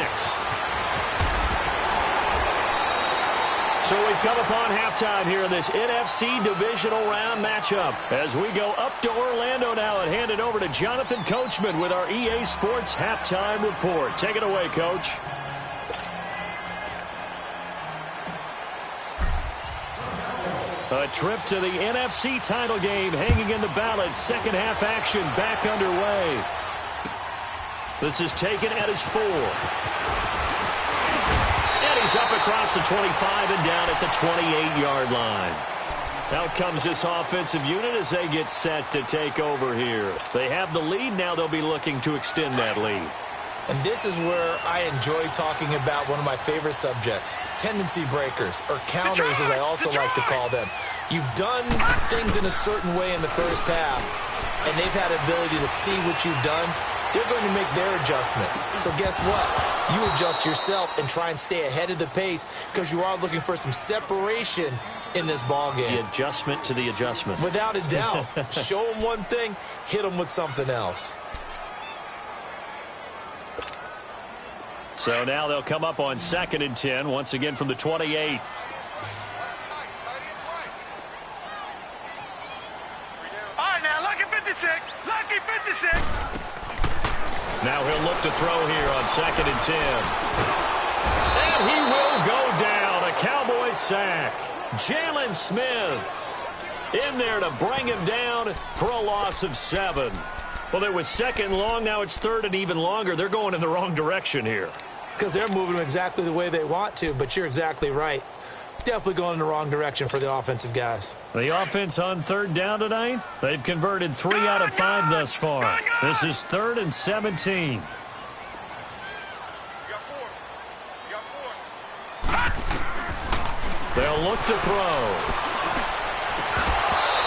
So we've come upon halftime here in this NFC divisional round matchup as we go up to Orlando now and hand it over to Jonathan Coachman with our EA Sports halftime report. Take it away, Coach. A trip to the NFC title game hanging in the balance. 2nd half action back underway. This is taken at his 4. And he's up across the 25 and down at the 28-yard line. Out comes this offensive unit as they get set to take over here. They have the lead. Now they'll be looking to extend that lead. And this is where I enjoy talking about one of my favorite subjects, tendency breakers, or counters as I also like to call them. You've done things in a certain way in the first half, and they've had the ability to see what you've done. They're going to make their adjustments. So guess what? You adjust yourself and try and stay ahead of the pace because you are looking for some separation in this ball game. The adjustment to the adjustment. Without a doubt. Show them one thing, hit them with something else. So now they'll come up on 2nd and 10, once again from the 28. All right, now, lucky 56. Lucky 56. Now he'll look to throw here on 2nd and 10. And he will go down. A Cowboys sack. Jalen Smith in there to bring him down for a loss of 7. Well, it was 2nd and long. Now it's 3rd and even longer. They're going in the wrong direction here. Because they're moving exactly the way they want to, but you're exactly right. Definitely going in the wrong direction for the offensive guys. The offense on 3rd down tonight, they've converted 3 out of 5 thus far. This is 3rd and 17. They'll look to throw.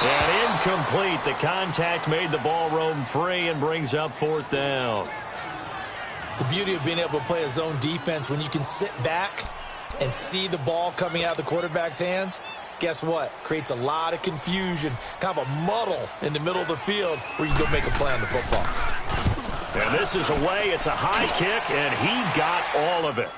And incomplete. The contact made the ball roam free and brings up 4th down. The beauty of being able to play a zone defense when you can sit back and see the ball coming out of the quarterback's hands, guess what? Creates a lot of confusion, kind of a muddle in the middle of the field where you go make a play on the football. And this is away. It's a high kick, and he got all of it.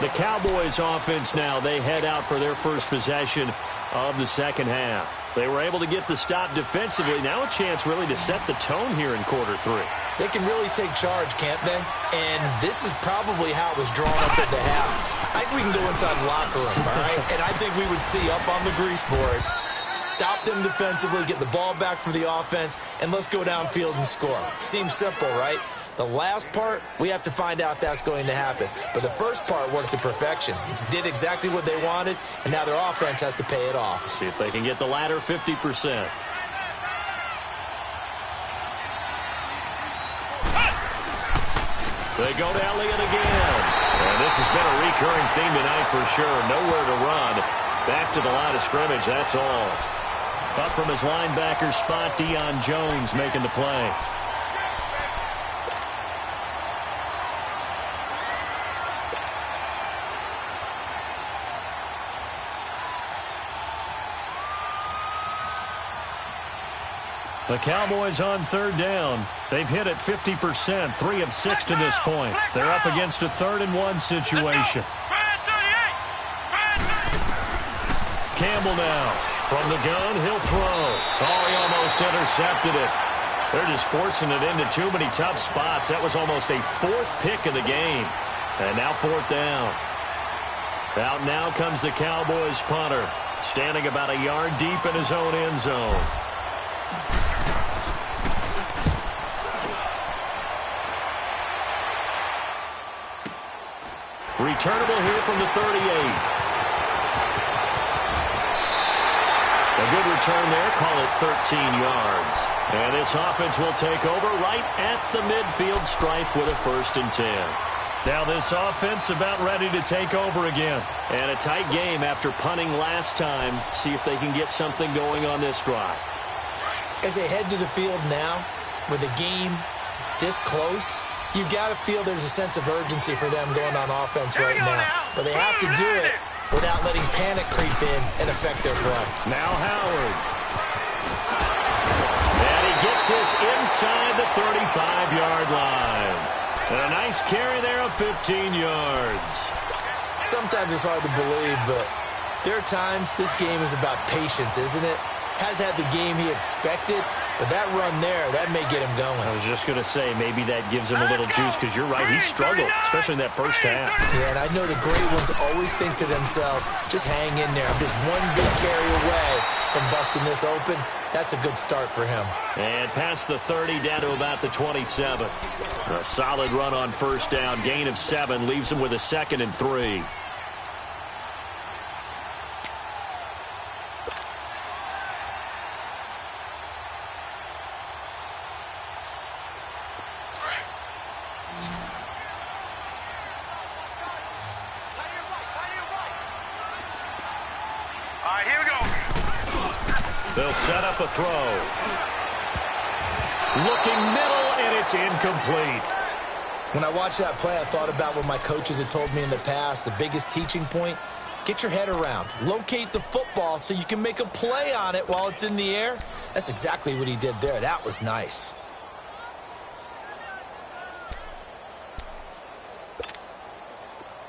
The Cowboys offense now, they head out for their first possession of the second half. They were able to get the stop defensively. Now a chance really to set the tone here in quarter 3. They can really take charge, can't they? And this is probably how it was drawn up at the half. I think we can go inside the locker room, all right? And I think we would see up on the grease boards, stop them defensively, get the ball back for the offense, and let's go downfield and score. Seems simple, right? The last part, we have to find out that's going to happen. But the first part worked to perfection. Did exactly what they wanted, and now their offense has to pay it off. See if they can get the latter 50%. They go to Elliott again. And this has been a recurring theme tonight for sure. Nowhere to run. Back to the line of scrimmage, that's all. Up from his linebacker spot, Deion Jones making the play. The Cowboys on 3rd down. They've hit it 50%, 3 of 6 to this point. They're up against a 3rd and 1 situation. Campbell now. From the gun, he'll throw. Oh, he almost intercepted it. They're just forcing it into too many tough spots. That was almost a 4th pick of the game. And now 4th down. Out now comes the Cowboys punter, standing about a yard deep in his own end zone. Returnable here from the 38. A good return there, call it 13 yards. And this offense will take over right at the midfield stripe with a 1st and 10. Now this offense about ready to take over again. And a tight game after punting last time. See if they can get something going on this drive. As they head to the field now, with the game this close, you've got to feel there's a sense of urgency for them going on offense right now. But they have to do it without letting panic creep in and affect their play. Now Howard. And he gets this inside the 35-yard line. And a nice carry there of 15 yards. Sometimes it's hard to believe, but there are times this game is about patience, isn't it? Has had the game he expected, But that run there, that may get him going. I was just going to say, maybe that gives him a little juice, because you're right, he struggled, especially in that first half. Yeah, and I know the great ones always think to themselves, just hang in there. I'm just one big carry away from busting this open. That's a good start for him. And past the 30, down to about the 27. A solid run on first down. Gain of 7 leaves him with a 2nd and 3. All right, here we go. They'll set up a throw. Looking middle, and it's incomplete. When I watched that play, I thought about what my coaches had told me in the past. The biggest teaching point, get your head around. Locate the football so you can make a play on it while it's in the air. That's exactly what he did there. That was nice.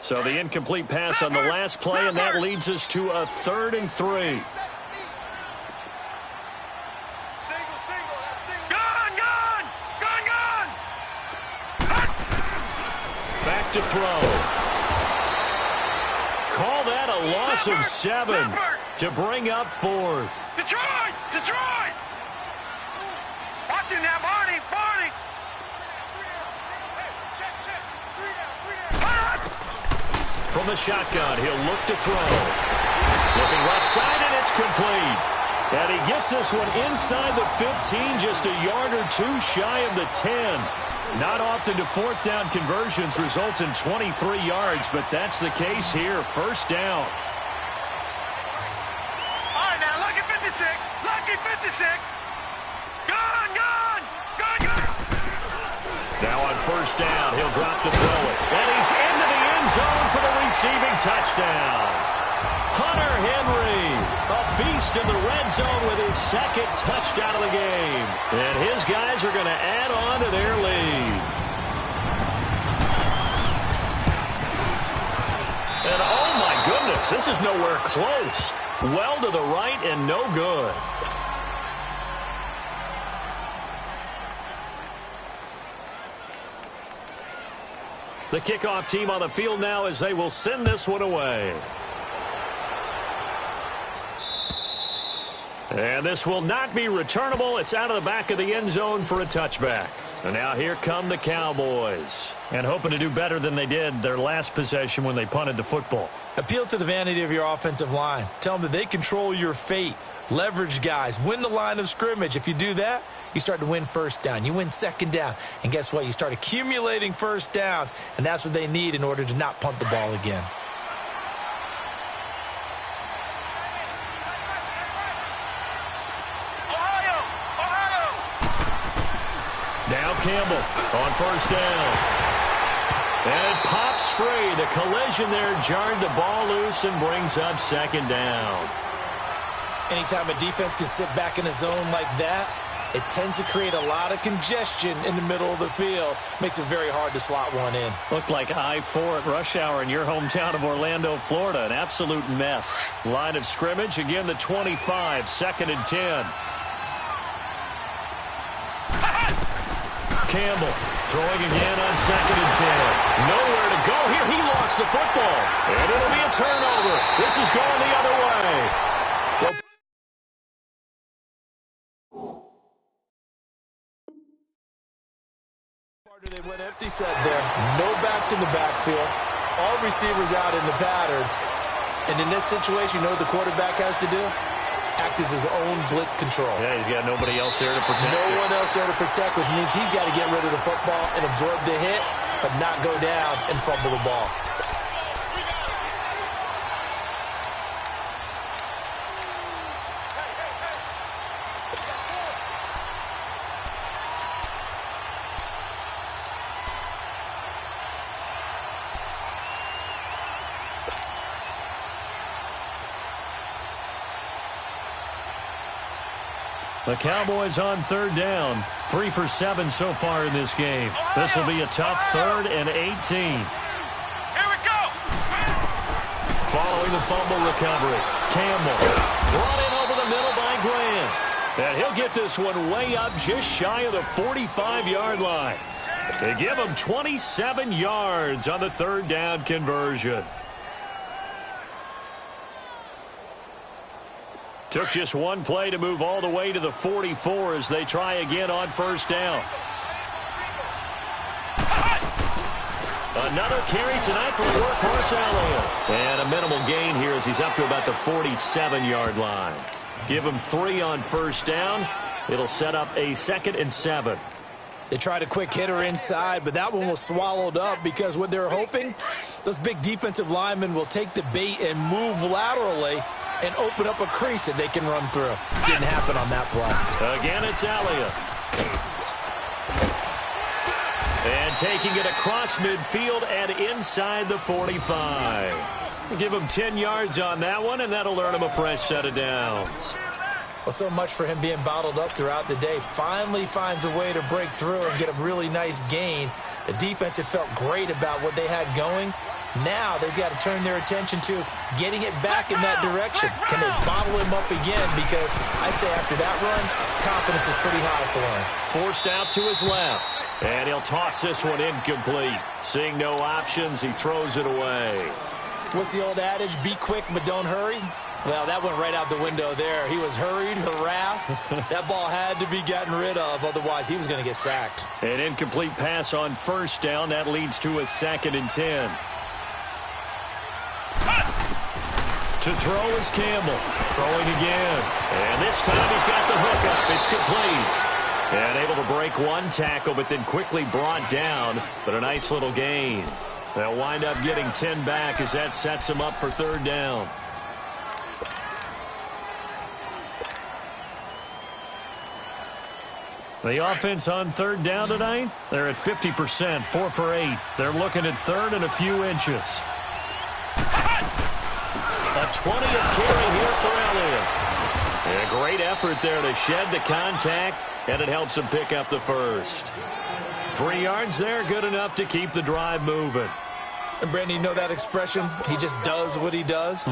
So the incomplete pass on the last play, and that leads us to a 3rd and 3. Back to throw. Call that a loss of 7 to bring up 4th. Detroit! Detroit! Watch him now, Barney! Barney! From the shotgun, he'll look to throw. Looking left side, and it's complete. And he gets this one inside the 15, just a yard or 2 shy of the 10. Not often do 4th down conversions result in 23 yards, but that's the case here. First down. All right, now, lucky 56. Lucky 56. Gone, gone, gone, gone. Now on first down, he'll drop to throw it. And he's into the end zone for the receiving touchdown. Hunter Henry, a beast in the red zone with his 2nd touchdown of the game. And his guys are going to add on to their lead. And oh my goodness, this is nowhere close. Well to the right and no good. The kickoff team on the field now as they will send this one away. And this will not be returnable. It's out of the back of the end zone for a touchback. And now here come the Cowboys. And hoping to do better than they did their last possession when they punted the football. Appeal to the vanity of your offensive line. Tell them that they control your fate. Leverage guys. Win the line of scrimmage. If you do that, you start to win first down. You win second down. And guess what? You start accumulating first downs. And that's what they need in order to not punt the ball again. Now Campbell on first down. And it pops free. The collision there jarred the ball loose and brings up 2nd down. Anytime a defense can sit back in a zone like that, it tends to create a lot of congestion in the middle of the field. Makes it very hard to slot one in. Looked like I-4 at rush hour in your hometown of Orlando, Florida. An absolute mess. Line of scrimmage, again the 25, 2nd and 10. Campbell throwing again on 2nd and 10. Nowhere to go here. He lost the football. And it'll be a turnover. This is going the other way. They went empty set there. No backs in the backfield. All receivers out in the pattern. And in this situation, you know what the quarterback has to do? Act as his own blitz control. Yeah, he's got nobody else there to protect. No one else there to protect, which means he's got to get rid of the football and absorb the hit, but not go down and fumble the ball. The Cowboys on 3rd down. 3 for 7 so far in this game. This will be a tough 3rd and 18. Here we go. Following the fumble recovery, Campbell brought in over the middle by Grant. And he'll get this one way up just shy of the 45-yard line to give him 27 yards on the third down conversion. Took just one play to move all the way to the 44 as they try again on first down. Another carry tonight for the workhorse Elliott. And a minimal gain here as he's up to about the 47-yard line. Give him 3 on first down. It'll set up a 2nd and 7. They tried a quick hitter inside, but that one was swallowed up because what they're hoping, those big defensive linemen will take the bait and move laterally and open up a crease that they can run through. Didn't happen on that play. Again, it's Elliott. And taking it across midfield and inside the 45. Give him 10 yards on that one, and that'll earn him a fresh set of downs. Well, so much for him being bottled up throughout the day. Finally finds a way to break through and get a really nice gain. The defense had felt great about what they had going. Now they've got to turn their attention to getting it back in that direction. Can they bottle him up again? Because I'd say after that run, confidence is pretty high for him. Forced out to his left. And he'll toss this one incomplete. Seeing no options, he throws it away. What's the old adage? Be quick, but don't hurry. Well, that went right out the window there. He was hurried, harassed. That ball had to be gotten rid of. Otherwise, he was going to get sacked. An incomplete pass on first down. That leads to a 2nd and 10. To throw is Campbell. Throwing again. And this time he's got the hook up. It's complete. And able to break one tackle, but then quickly brought down. But a nice little gain. They'll wind up getting 10 back as that sets them up for third down. The offense on third down tonight, they're at 50%, 4 for 8. They're looking at third and a few inches. A 20th carry here for Elliott. A great effort there to shed the contact, and it helps him pick up the first. 3 yards there, good enough to keep the drive moving. And, Brandon, you know that expression? He just does what he does?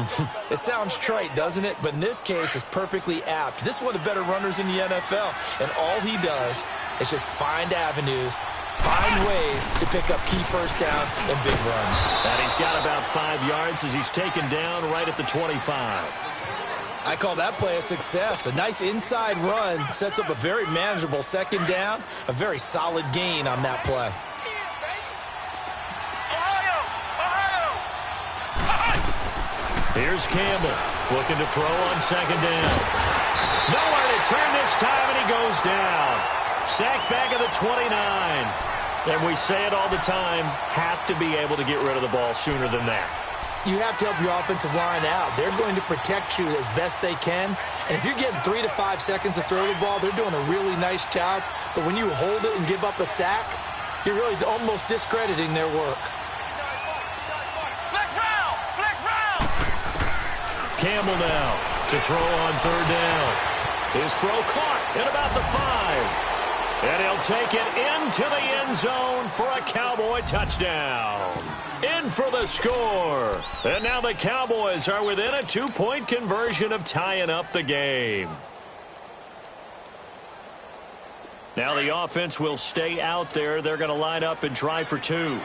It sounds trite, doesn't it? But in this case, it's perfectly apt. This is one of the better runners in the NFL. And all he does is just find avenues, find ways to pick up key first downs and big runs. And he's got about 5 yards as he's taken down right at the 25. I call that play a success. A nice inside run sets up a very manageable second down, a very solid gain on that play. Here's Campbell looking to throw on second down. Nowhere to turn this time, and he goes down. Sacked back at the 29. And we say it all the time, have to be able to get rid of the ball sooner than that. You have to help your offensive line out. They're going to protect you as best they can. And if you're getting 3 to 5 seconds to throw the ball, they're doing a really nice job. But when you hold it and give up a sack, you're really almost discrediting their work. Campbell now to throw on third down. His throw caught at about the 5. And he'll take it into the end zone for a Cowboy touchdown. In for the score. And now the Cowboys are within a 2-point conversion of tying up the game. Now the offense will stay out there. They're going to line up and try for 2.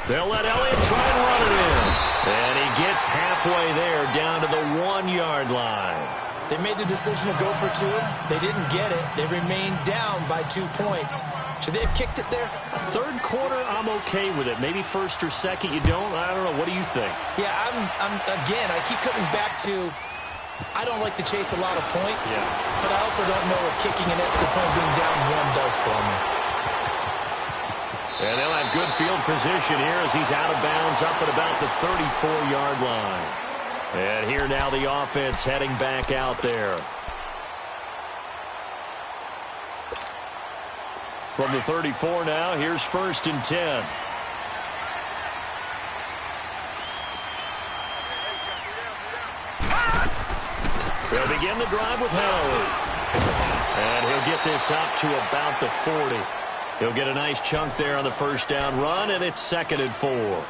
They'll let Elliott try and run it in. And he gets halfway there down to the 1-yard line. They made the decision to go for 2. They didn't get it. They remained down by 2 points. Should they have kicked it there? Third quarter, I'm okay with it. Maybe first or second, you don't. I don't know. What do you think? Yeah, again, I keep coming back to I don't like to chase a lot of points, but I also don't know what kicking an extra point being down 1 does for me. And they'll have good field position here as he's out of bounds up at about the 34-yard line. And here now the offense heading back out there. From the 34 now, here's 1st and 10. They'll begin the drive with Howard. And he'll get this up to about the 40. He'll get a nice chunk there on the first down run, and it's 2nd and 4.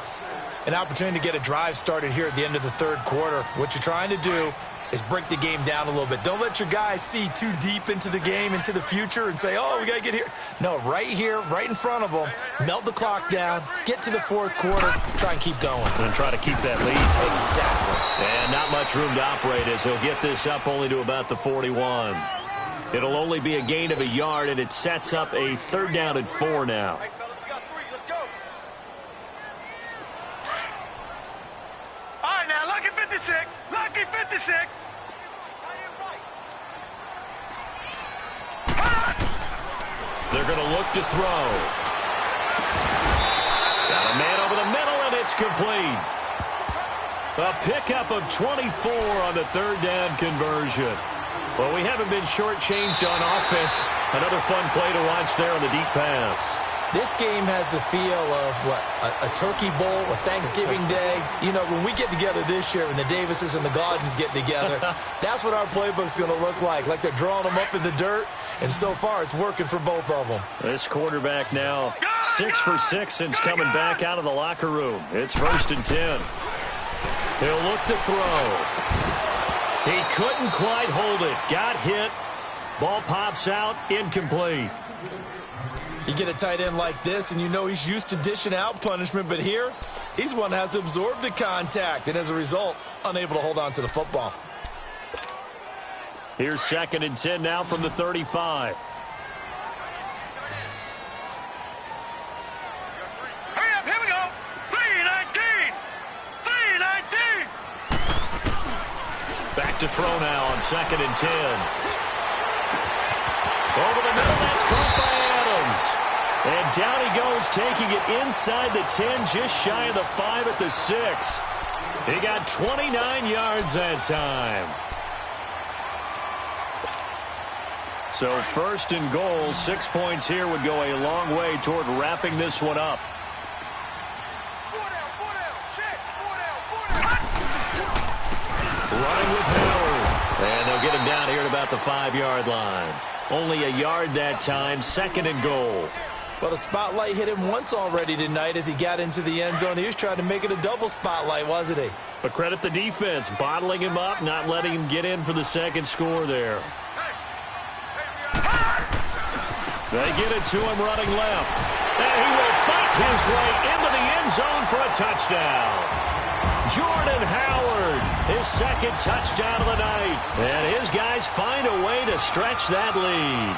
an opportunity to get a drive started here at the end of the third quarter. What you're trying to do is break the game down a little bit. Don't let your guys see too deep into the game, into the future, and say, oh, we got to get here. No, right here, right in front of them, melt the clock down, get to the fourth quarter, try and keep going. And try to keep that lead. Exactly. And not much room to operate as he'll get this up only to about the 41. It'll only be a gain of a yard, and it sets up a 3rd down and 4 now. All right, now, lucky 56. Lucky 56. They're going to look to throw. Got a man over the middle, and it's complete. A pickup of 24 on the 3rd down conversion. Well, we haven't been shortchanged on offense. Another fun play to watch there on the deep pass. This game has the feel of, a Turkey Bowl, a Thanksgiving Day. You know, when we get together this year, when the Davises and the Gaudens get together, that's what our playbook's going to look like they're drawing them up in the dirt, and so far it's working for both of them. This quarterback now 6 for 6 since coming back out of the locker room. It's 1st and 10. He'll look to throw. He couldn't quite hold it. Got hit. Ball pops out. Incomplete. You get a tight end like this, and you know he's used to dishing out punishment, but here, he's one that has to absorb the contact, and as a result, unable to hold on to the football. Here's 2nd and 10 now from the 35. Hurry up, here we go. 3-19. 3-19. Back to throw now on 2nd and 10. Over the middle, that's caught by Adams. And down he goes, taking it inside the 10, just shy of the 5 at the 6. He got 29 yards that time. So 1st and goal, 6 points here would go a long way toward wrapping this one up. Running with Howard. And they'll get him down here at about the 5-yard line. Only a yard that time, 2nd and goal. Well, the spotlight hit him once already tonight as he got into the end zone. He was trying to make it a double spotlight, wasn't he? But credit the defense, bottling him up, not letting him get in for the 2nd score there. They get it to him running left. And he will fight his way into the end zone for a touchdown. Jordan Howard, his 2nd touchdown of the night. And his guys find a way to stretch that lead.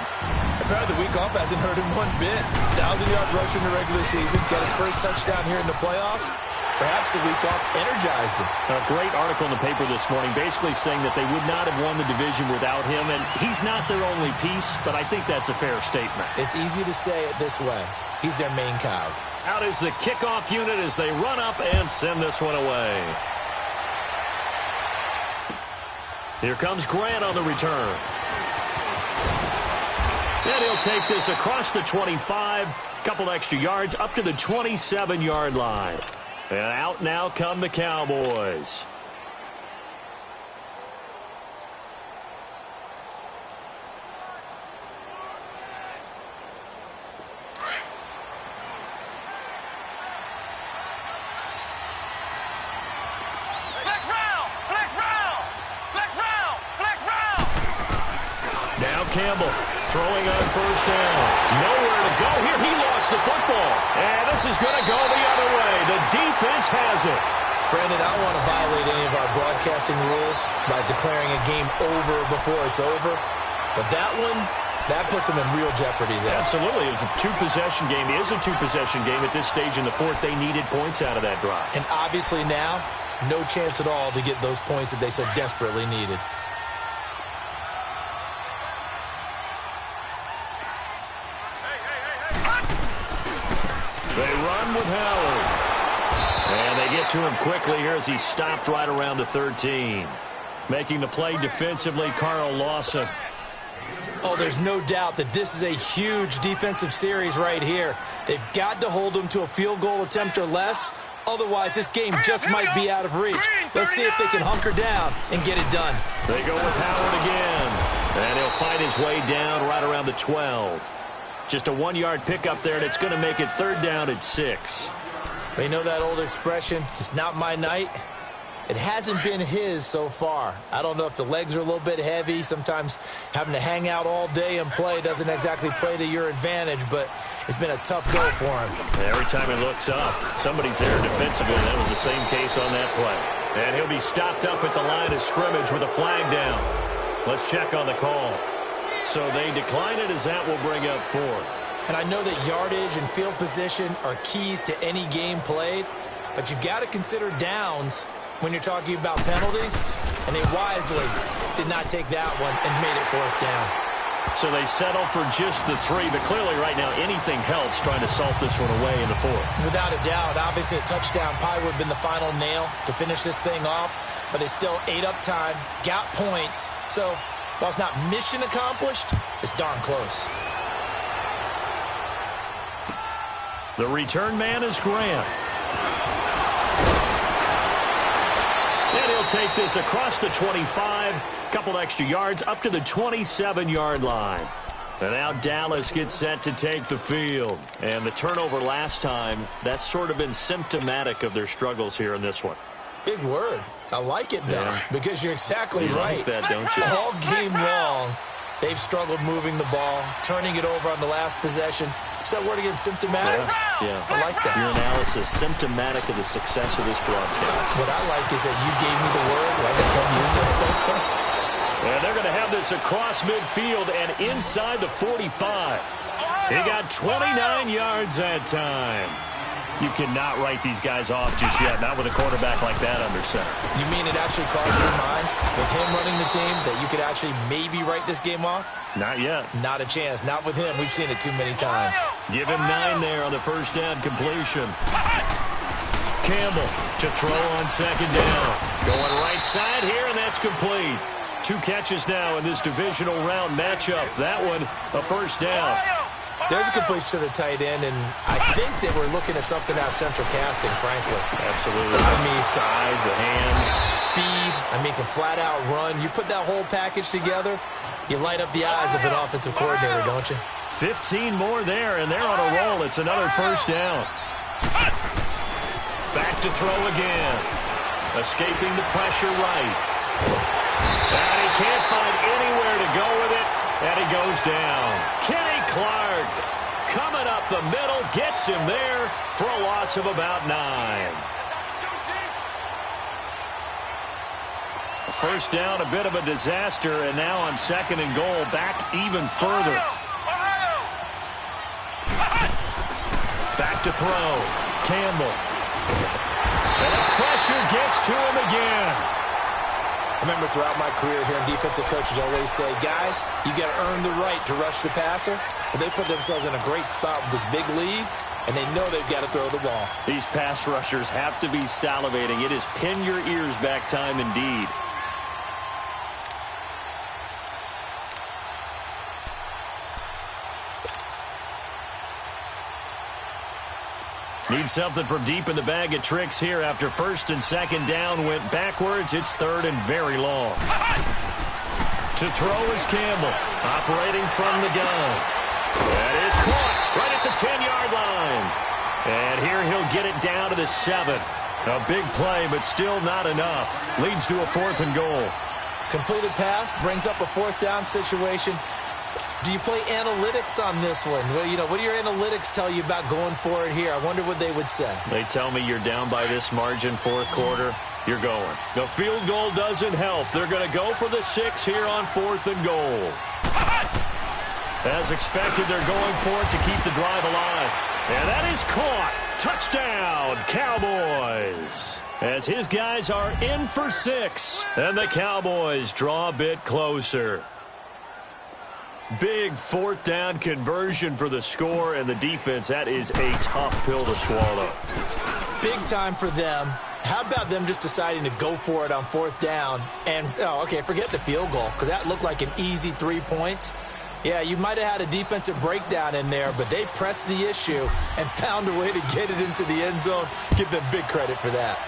Apparently the week off hasn't hurt him one bit. 1,000-yard rush in the regular season. Got his first touchdown here in the playoffs. Perhaps the week off energized him. A great article in the paper this morning basically saying that they would not have won the division without him. And he's not their only piece, but I think that's a fair statement. It's easy to say it this way. He's their main cog. Out is the kickoff unit as they run up and send this one away. Here comes Grant on the return. And he'll take this across the 25. Couple extra yards up to the 27-yard line. And out now come the Cowboys. Campbell throwing on 1st down. Nowhere to go here. He lost the football. And this is going to go the other way. The defense has it. Brandon, I don't want to violate any of our broadcasting rules by declaring a game over before it's over. But that one, that puts them in real jeopardy there. Absolutely. It was a 2-possession game. It is a 2-possession game at this stage in the 4th. They needed points out of that drive. And obviously now, no chance at all to get those points that they so desperately needed. They run with Howard. And they get to him quickly here as he stopped right around the 13. Making the play defensively, Carl Lawson. Oh, there's no doubt that this is a huge defensive series right here. They've got to hold them to a field goal attempt or less. Otherwise, this game just might be out of reach. Let's see if they can hunker down and get it done. They go with Howard again. And he'll fight his way down right around the 12. Just a 1-yard pickup there, and it's going to make it 3rd down at 6. But you know that old expression, it's not my night? It hasn't been his so far. I don't know if the legs are a little bit heavy. Sometimes having to hang out all day and play doesn't exactly play to your advantage, but it's been a tough go for him. Every time he looks up, somebody's there defensively. That was the same case on that play. And he'll be stopped up at the line of scrimmage with a flag down. Let's check on the call. So they decline it as that will bring up fourth. And I know that yardage and field position are keys to any game played, but you've got to consider downs when you're talking about penalties, and they wisely did not take that one and made it fourth down. So they settle for just the 3, but clearly right now anything helps trying to salt this one away in the fourth. Without a doubt, obviously a touchdown probably would have been the final nail to finish this thing off, but it's still ate up time, got points, so while it's not mission accomplished, it's darn close. The return man is Grant. And he'll take this across the 25, couple extra yards up to the 27-yard line. And now Dallas gets set to take the field. And the turnover last time, that's sort of been symptomatic of their struggles here in this one. Big word. I like it, though, because you're exactly right. Like that, don't you? All game long, they've struggled moving the ball, turning it over on the last possession. Is that word again, symptomatic? Yeah. I like that. Your analysis, symptomatic of the success of this broadcast. What I like is that you gave me the word, and I just don't use it. And they're going to have this across midfield and inside the 45. He got 29 yards that time. You cannot write these guys off just yet, not with a quarterback like that under center. You mean it actually crossed your mind with him running the team that you could actually maybe write this game off? Not yet. Not a chance. Not with him. We've seen it too many times. Give him 9 there on the first down completion. Campbell to throw on second down. Going right side here, and that's complete. 2 catches now in this divisional round matchup. That one, a first down. There's a completion to the tight end, and I think that we're looking at something out of central casting, frankly. Absolutely. I mean, size, the hands. Speed. I mean, can flat out run. You put that whole package together, you light up the eyes of an offensive coordinator, don't you? 15 more there, and they're on a roll. It's another first down. Back to throw again. Escaping the pressure right. And he can't find anywhere to go with it, and he goes down. Kenny Clark coming up the middle, gets him there for a loss of about 9. First down, a bit of a disaster, and now on second and goal, back even further. Back to throw. Campbell. And the pressure gets to him again. I remember throughout my career hearing defensive coaches always say, guys, you got to earn the right to rush the passer. Well, they put themselves in a great spot with this big lead, and they know they've got to throw the ball. These pass rushers have to be salivating. It is pin your ears back time indeed. Need something from deep in the bag of tricks here after first and second down went backwards. It's third and very long. To throw is Campbell, operating from the gun. That is caught right at the 10-yard line. And here he'll get it down to the 7. A big play, but still not enough. Leads to a 4th and goal. Completed pass brings up a 4th down situation. Do you play analytics on this one? Well, you know, what do your analytics tell you about going for it here? I wonder what they would say. They tell me you're down by this margin, 4th quarter. You're going. The field goal doesn't help. They're going to go for the 6 here on 4th and goal. As expected, they're going for it to keep the drive alive. And that is caught. Touchdown, Cowboys. As his guys are in for 6. And the Cowboys draw a bit closer. Big 4th down conversion for the score, and the defense, that is a tough pill to swallow. Big time for them. How about them just deciding to go for it on 4th down? And, forget the field goal, because that looked like an easy 3 points. Yeah, you might have had a defensive breakdown in there, but they pressed the issue and found a way to get it into the end zone. Give them big credit for that.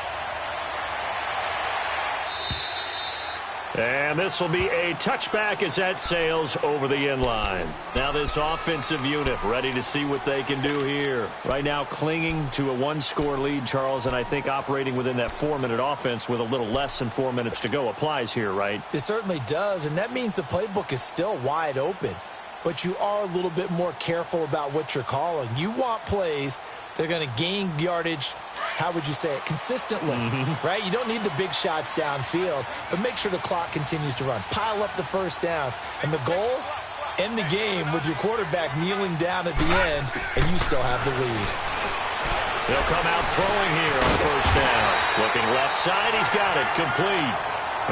And this will be a touchback as that sails over the end line. Now this offensive unit ready to see what they can do here. Right now clinging to a one-score lead, Charles, and I think operating within that 4-minute offense with a little less than 4 minutes to go applies here, right? It certainly does, and that means the playbook is still wide open. But you are a little bit more careful about what you're calling. You want plays that are going to gain yardage, how would you say it, consistently, right? You don't need the big shots downfield, but make sure the clock continues to run. Pile up the first downs. And the goal, end the game with your quarterback kneeling down at the end, and you still have the lead. They'll come out throwing here on first down. Looking left side, he's got it, complete.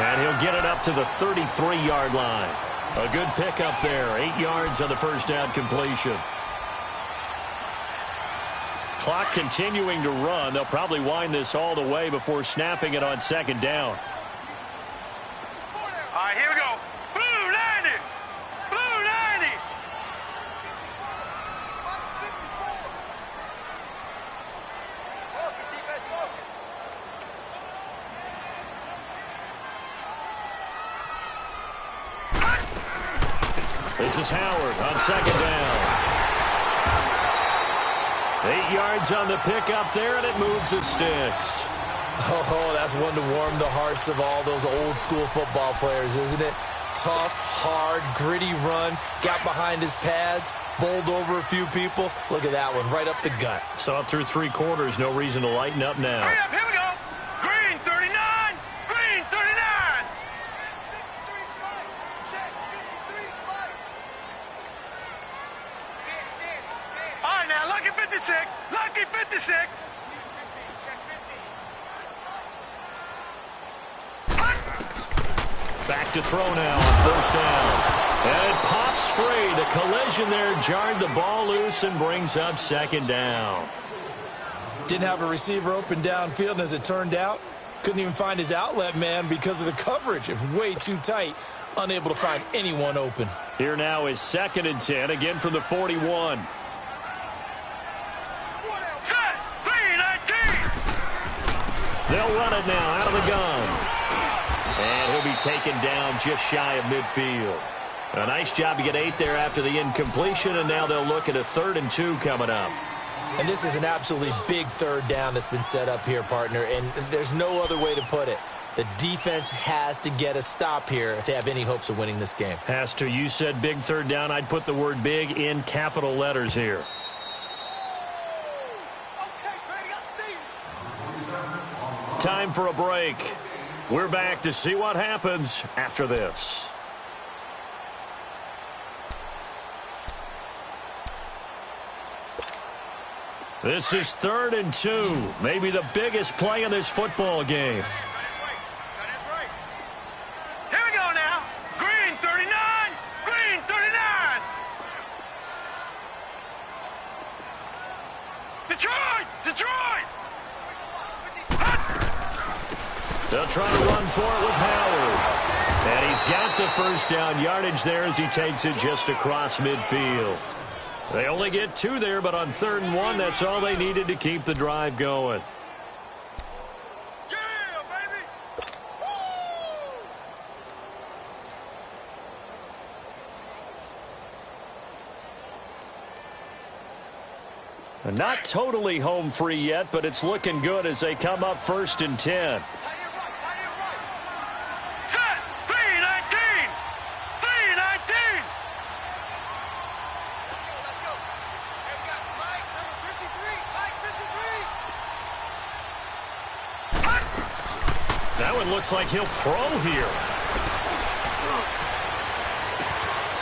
And he'll get it up to the 33-yard line. A good pickup there, 8 yards on the first down completion. Clock continuing to run. They'll probably wind this all the way before snapping it on second down. All right, here we go. Blue 90. Blue 90. This is Howard on second down. 8 yards on the pickup there, and it moves the sticks. Oh, that's one to warm the hearts of all those old-school football players, isn't it? Tough, hard, gritty run, got behind his pads, bowled over a few people. Look at that one, right up the gut. So up through 3 quarters, no reason to lighten up now. Hurry up, here we go. Green 39. Green 39. All right, now, lucky 56. Lucky 56. Back to throw now on first down. And it pops free. The collision there jarred the ball loose and brings up second down. Didn't have a receiver open downfield, and as it turned out, couldn't even find his outlet man because of the coverage. It was way too tight, unable to find anyone open. Here now is 2nd and 10, again from the 41. Set. 3-19. They'll run it now out of the gun. And he'll be taken down just shy of midfield. A nice job to get 8 there after the incompletion, and now they'll look at a 3rd and 2 coming up. And this is an absolutely big third down that's been set up here, partner, and there's no other way to put it. The defense has to get a stop here if they have any hopes of winning this game. Has to. You said big third down. I'd put the word big in capital letters here. Time for a break. We're back to see what happens after this. This is 3rd and 2. Maybe the biggest play in this football game. Here we go now. Green 39. Green 39. Detroit. Detroit. They'll try to run for it with Howard. And he's got the first down yardage there as he takes it just across midfield. They only get 2 there, but on 3rd and 1, that's all they needed to keep the drive going. Yeah, baby. And not totally home free yet, but it's looking good as they come up 1st and 10. Set. 3-19. 3-19. Let's go. And we got Mike, number 53. Mike 53. That one looks like he'll throw here.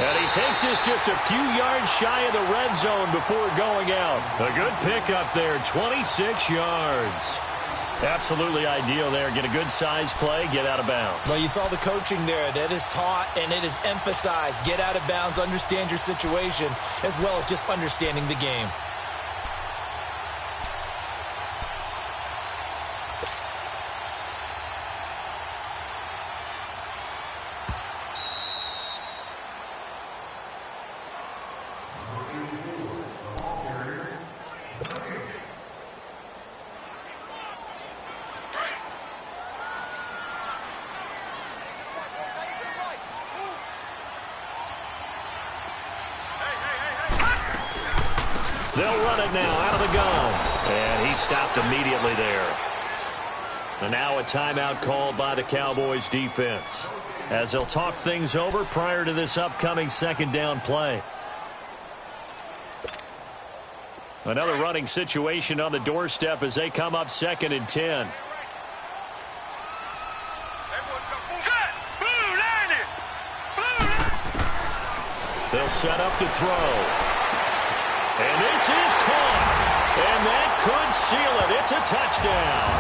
And he takes this just a few yards shy of the red zone before going out. A good pickup there, 26 yards. Absolutely ideal there. Get a good size play, get out of bounds. Well, you saw the coaching there. That is taught and it is emphasized. Get out of bounds, understand your situation, as well as just understanding the game. They'll run it now out of the gun. And he stopped immediately there. And now a timeout called by the Cowboys defense, as they'll talk things over prior to this upcoming second down play. Another running situation on the doorstep as they come up 2nd and 10. They'll set up to throw. And this is caught. And that could seal it. It's a touchdown.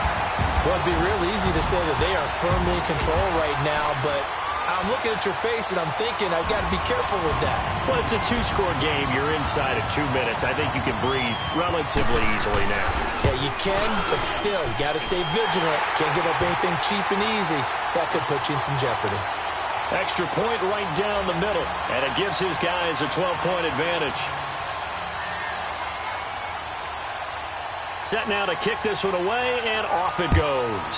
Well, it'd be real easy to say that they are firmly in control right now, but I'm looking at your face and I'm thinking I've got to be careful with that. Well, it's a 2-score game. You're inside of 2 minutes. I think you can breathe relatively easily now. Yeah, you can, but still, you got to stay vigilant. Can't give up anything cheap and easy. That could put you in some jeopardy. Extra point right down the middle, and it gives his guys a 12-point advantage. Set now to kick this one away, and off it goes.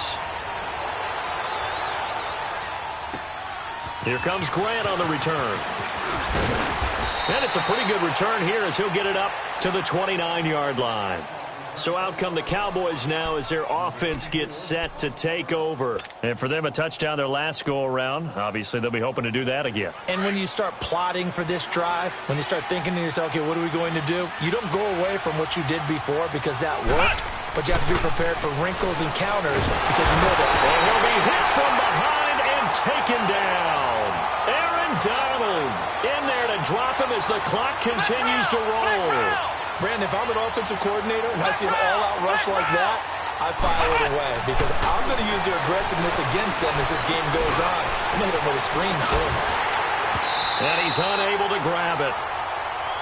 Here comes Grant on the return. And it's a pretty good return here as he'll get it up to the 29-yard line. So out come the Cowboys now as their offense gets set to take over. And for them, a touchdown their last go-around. Obviously, they'll be hoping to do that again. And when you start plotting for this drive, when you start thinking to yourself, okay, what are we going to do? You don't go away from what you did before because that worked, but you have to be prepared for wrinkles and counters because you know that. And he'll be hit from behind and taken down. Aaron Donald in there to drop him as the clock continues to roll. Brandon, if I'm an offensive coordinator and I see an all-out rush like that, I file it away because I'm going to use their aggressiveness against them as this game goes on. I'm going to hit them with a screen soon. And he's unable to grab it.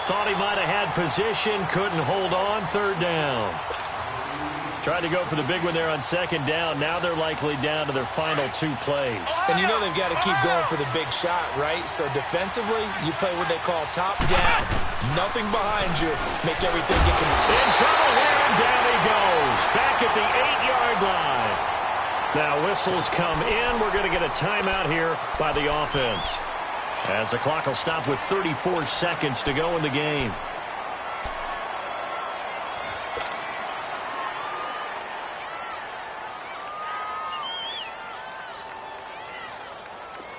Thought he might have had position, couldn't hold on, 3rd down. Tried to go for the big one there on 2nd down. Now they're likely down to their final 2 plays. And you know they've got to keep going for the big shot, right? So defensively, you play what they call top down. Nothing behind you. Make everything get in trouble here, and down he goes. Back at the 8-yard line. Now whistles come in. We're going to get a timeout here by the offense, as the clock will stop with 34 seconds to go in the game.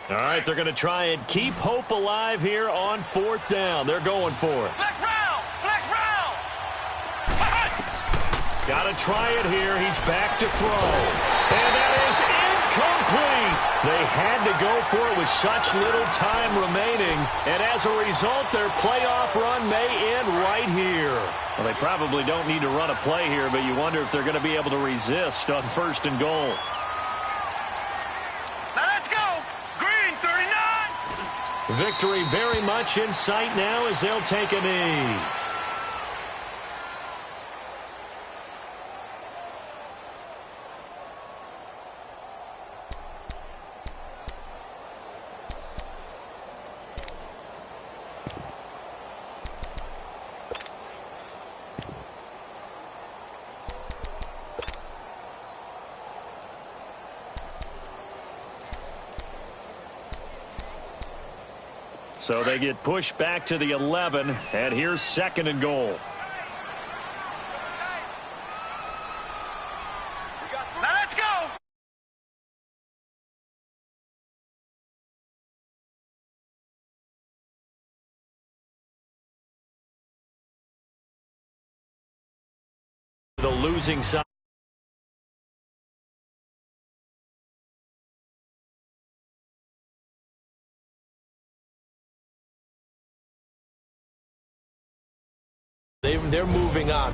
All right, they're going to try and keep hope alive here on 4th down. They're going for it. Flex round! Flex round! Got to try it here. He's back to throw. And that is incomplete. They had to go for it with such little time remaining. And as a result, their playoff run may end right here. Well, they probably don't need to run a play here, but you wonder if they're going to be able to resist on 1st and goal. Victory very much in sight now as they'll take a knee. So they get pushed back to the 11, and here's 2nd and goal. Now let's go! The losing side. They're moving on.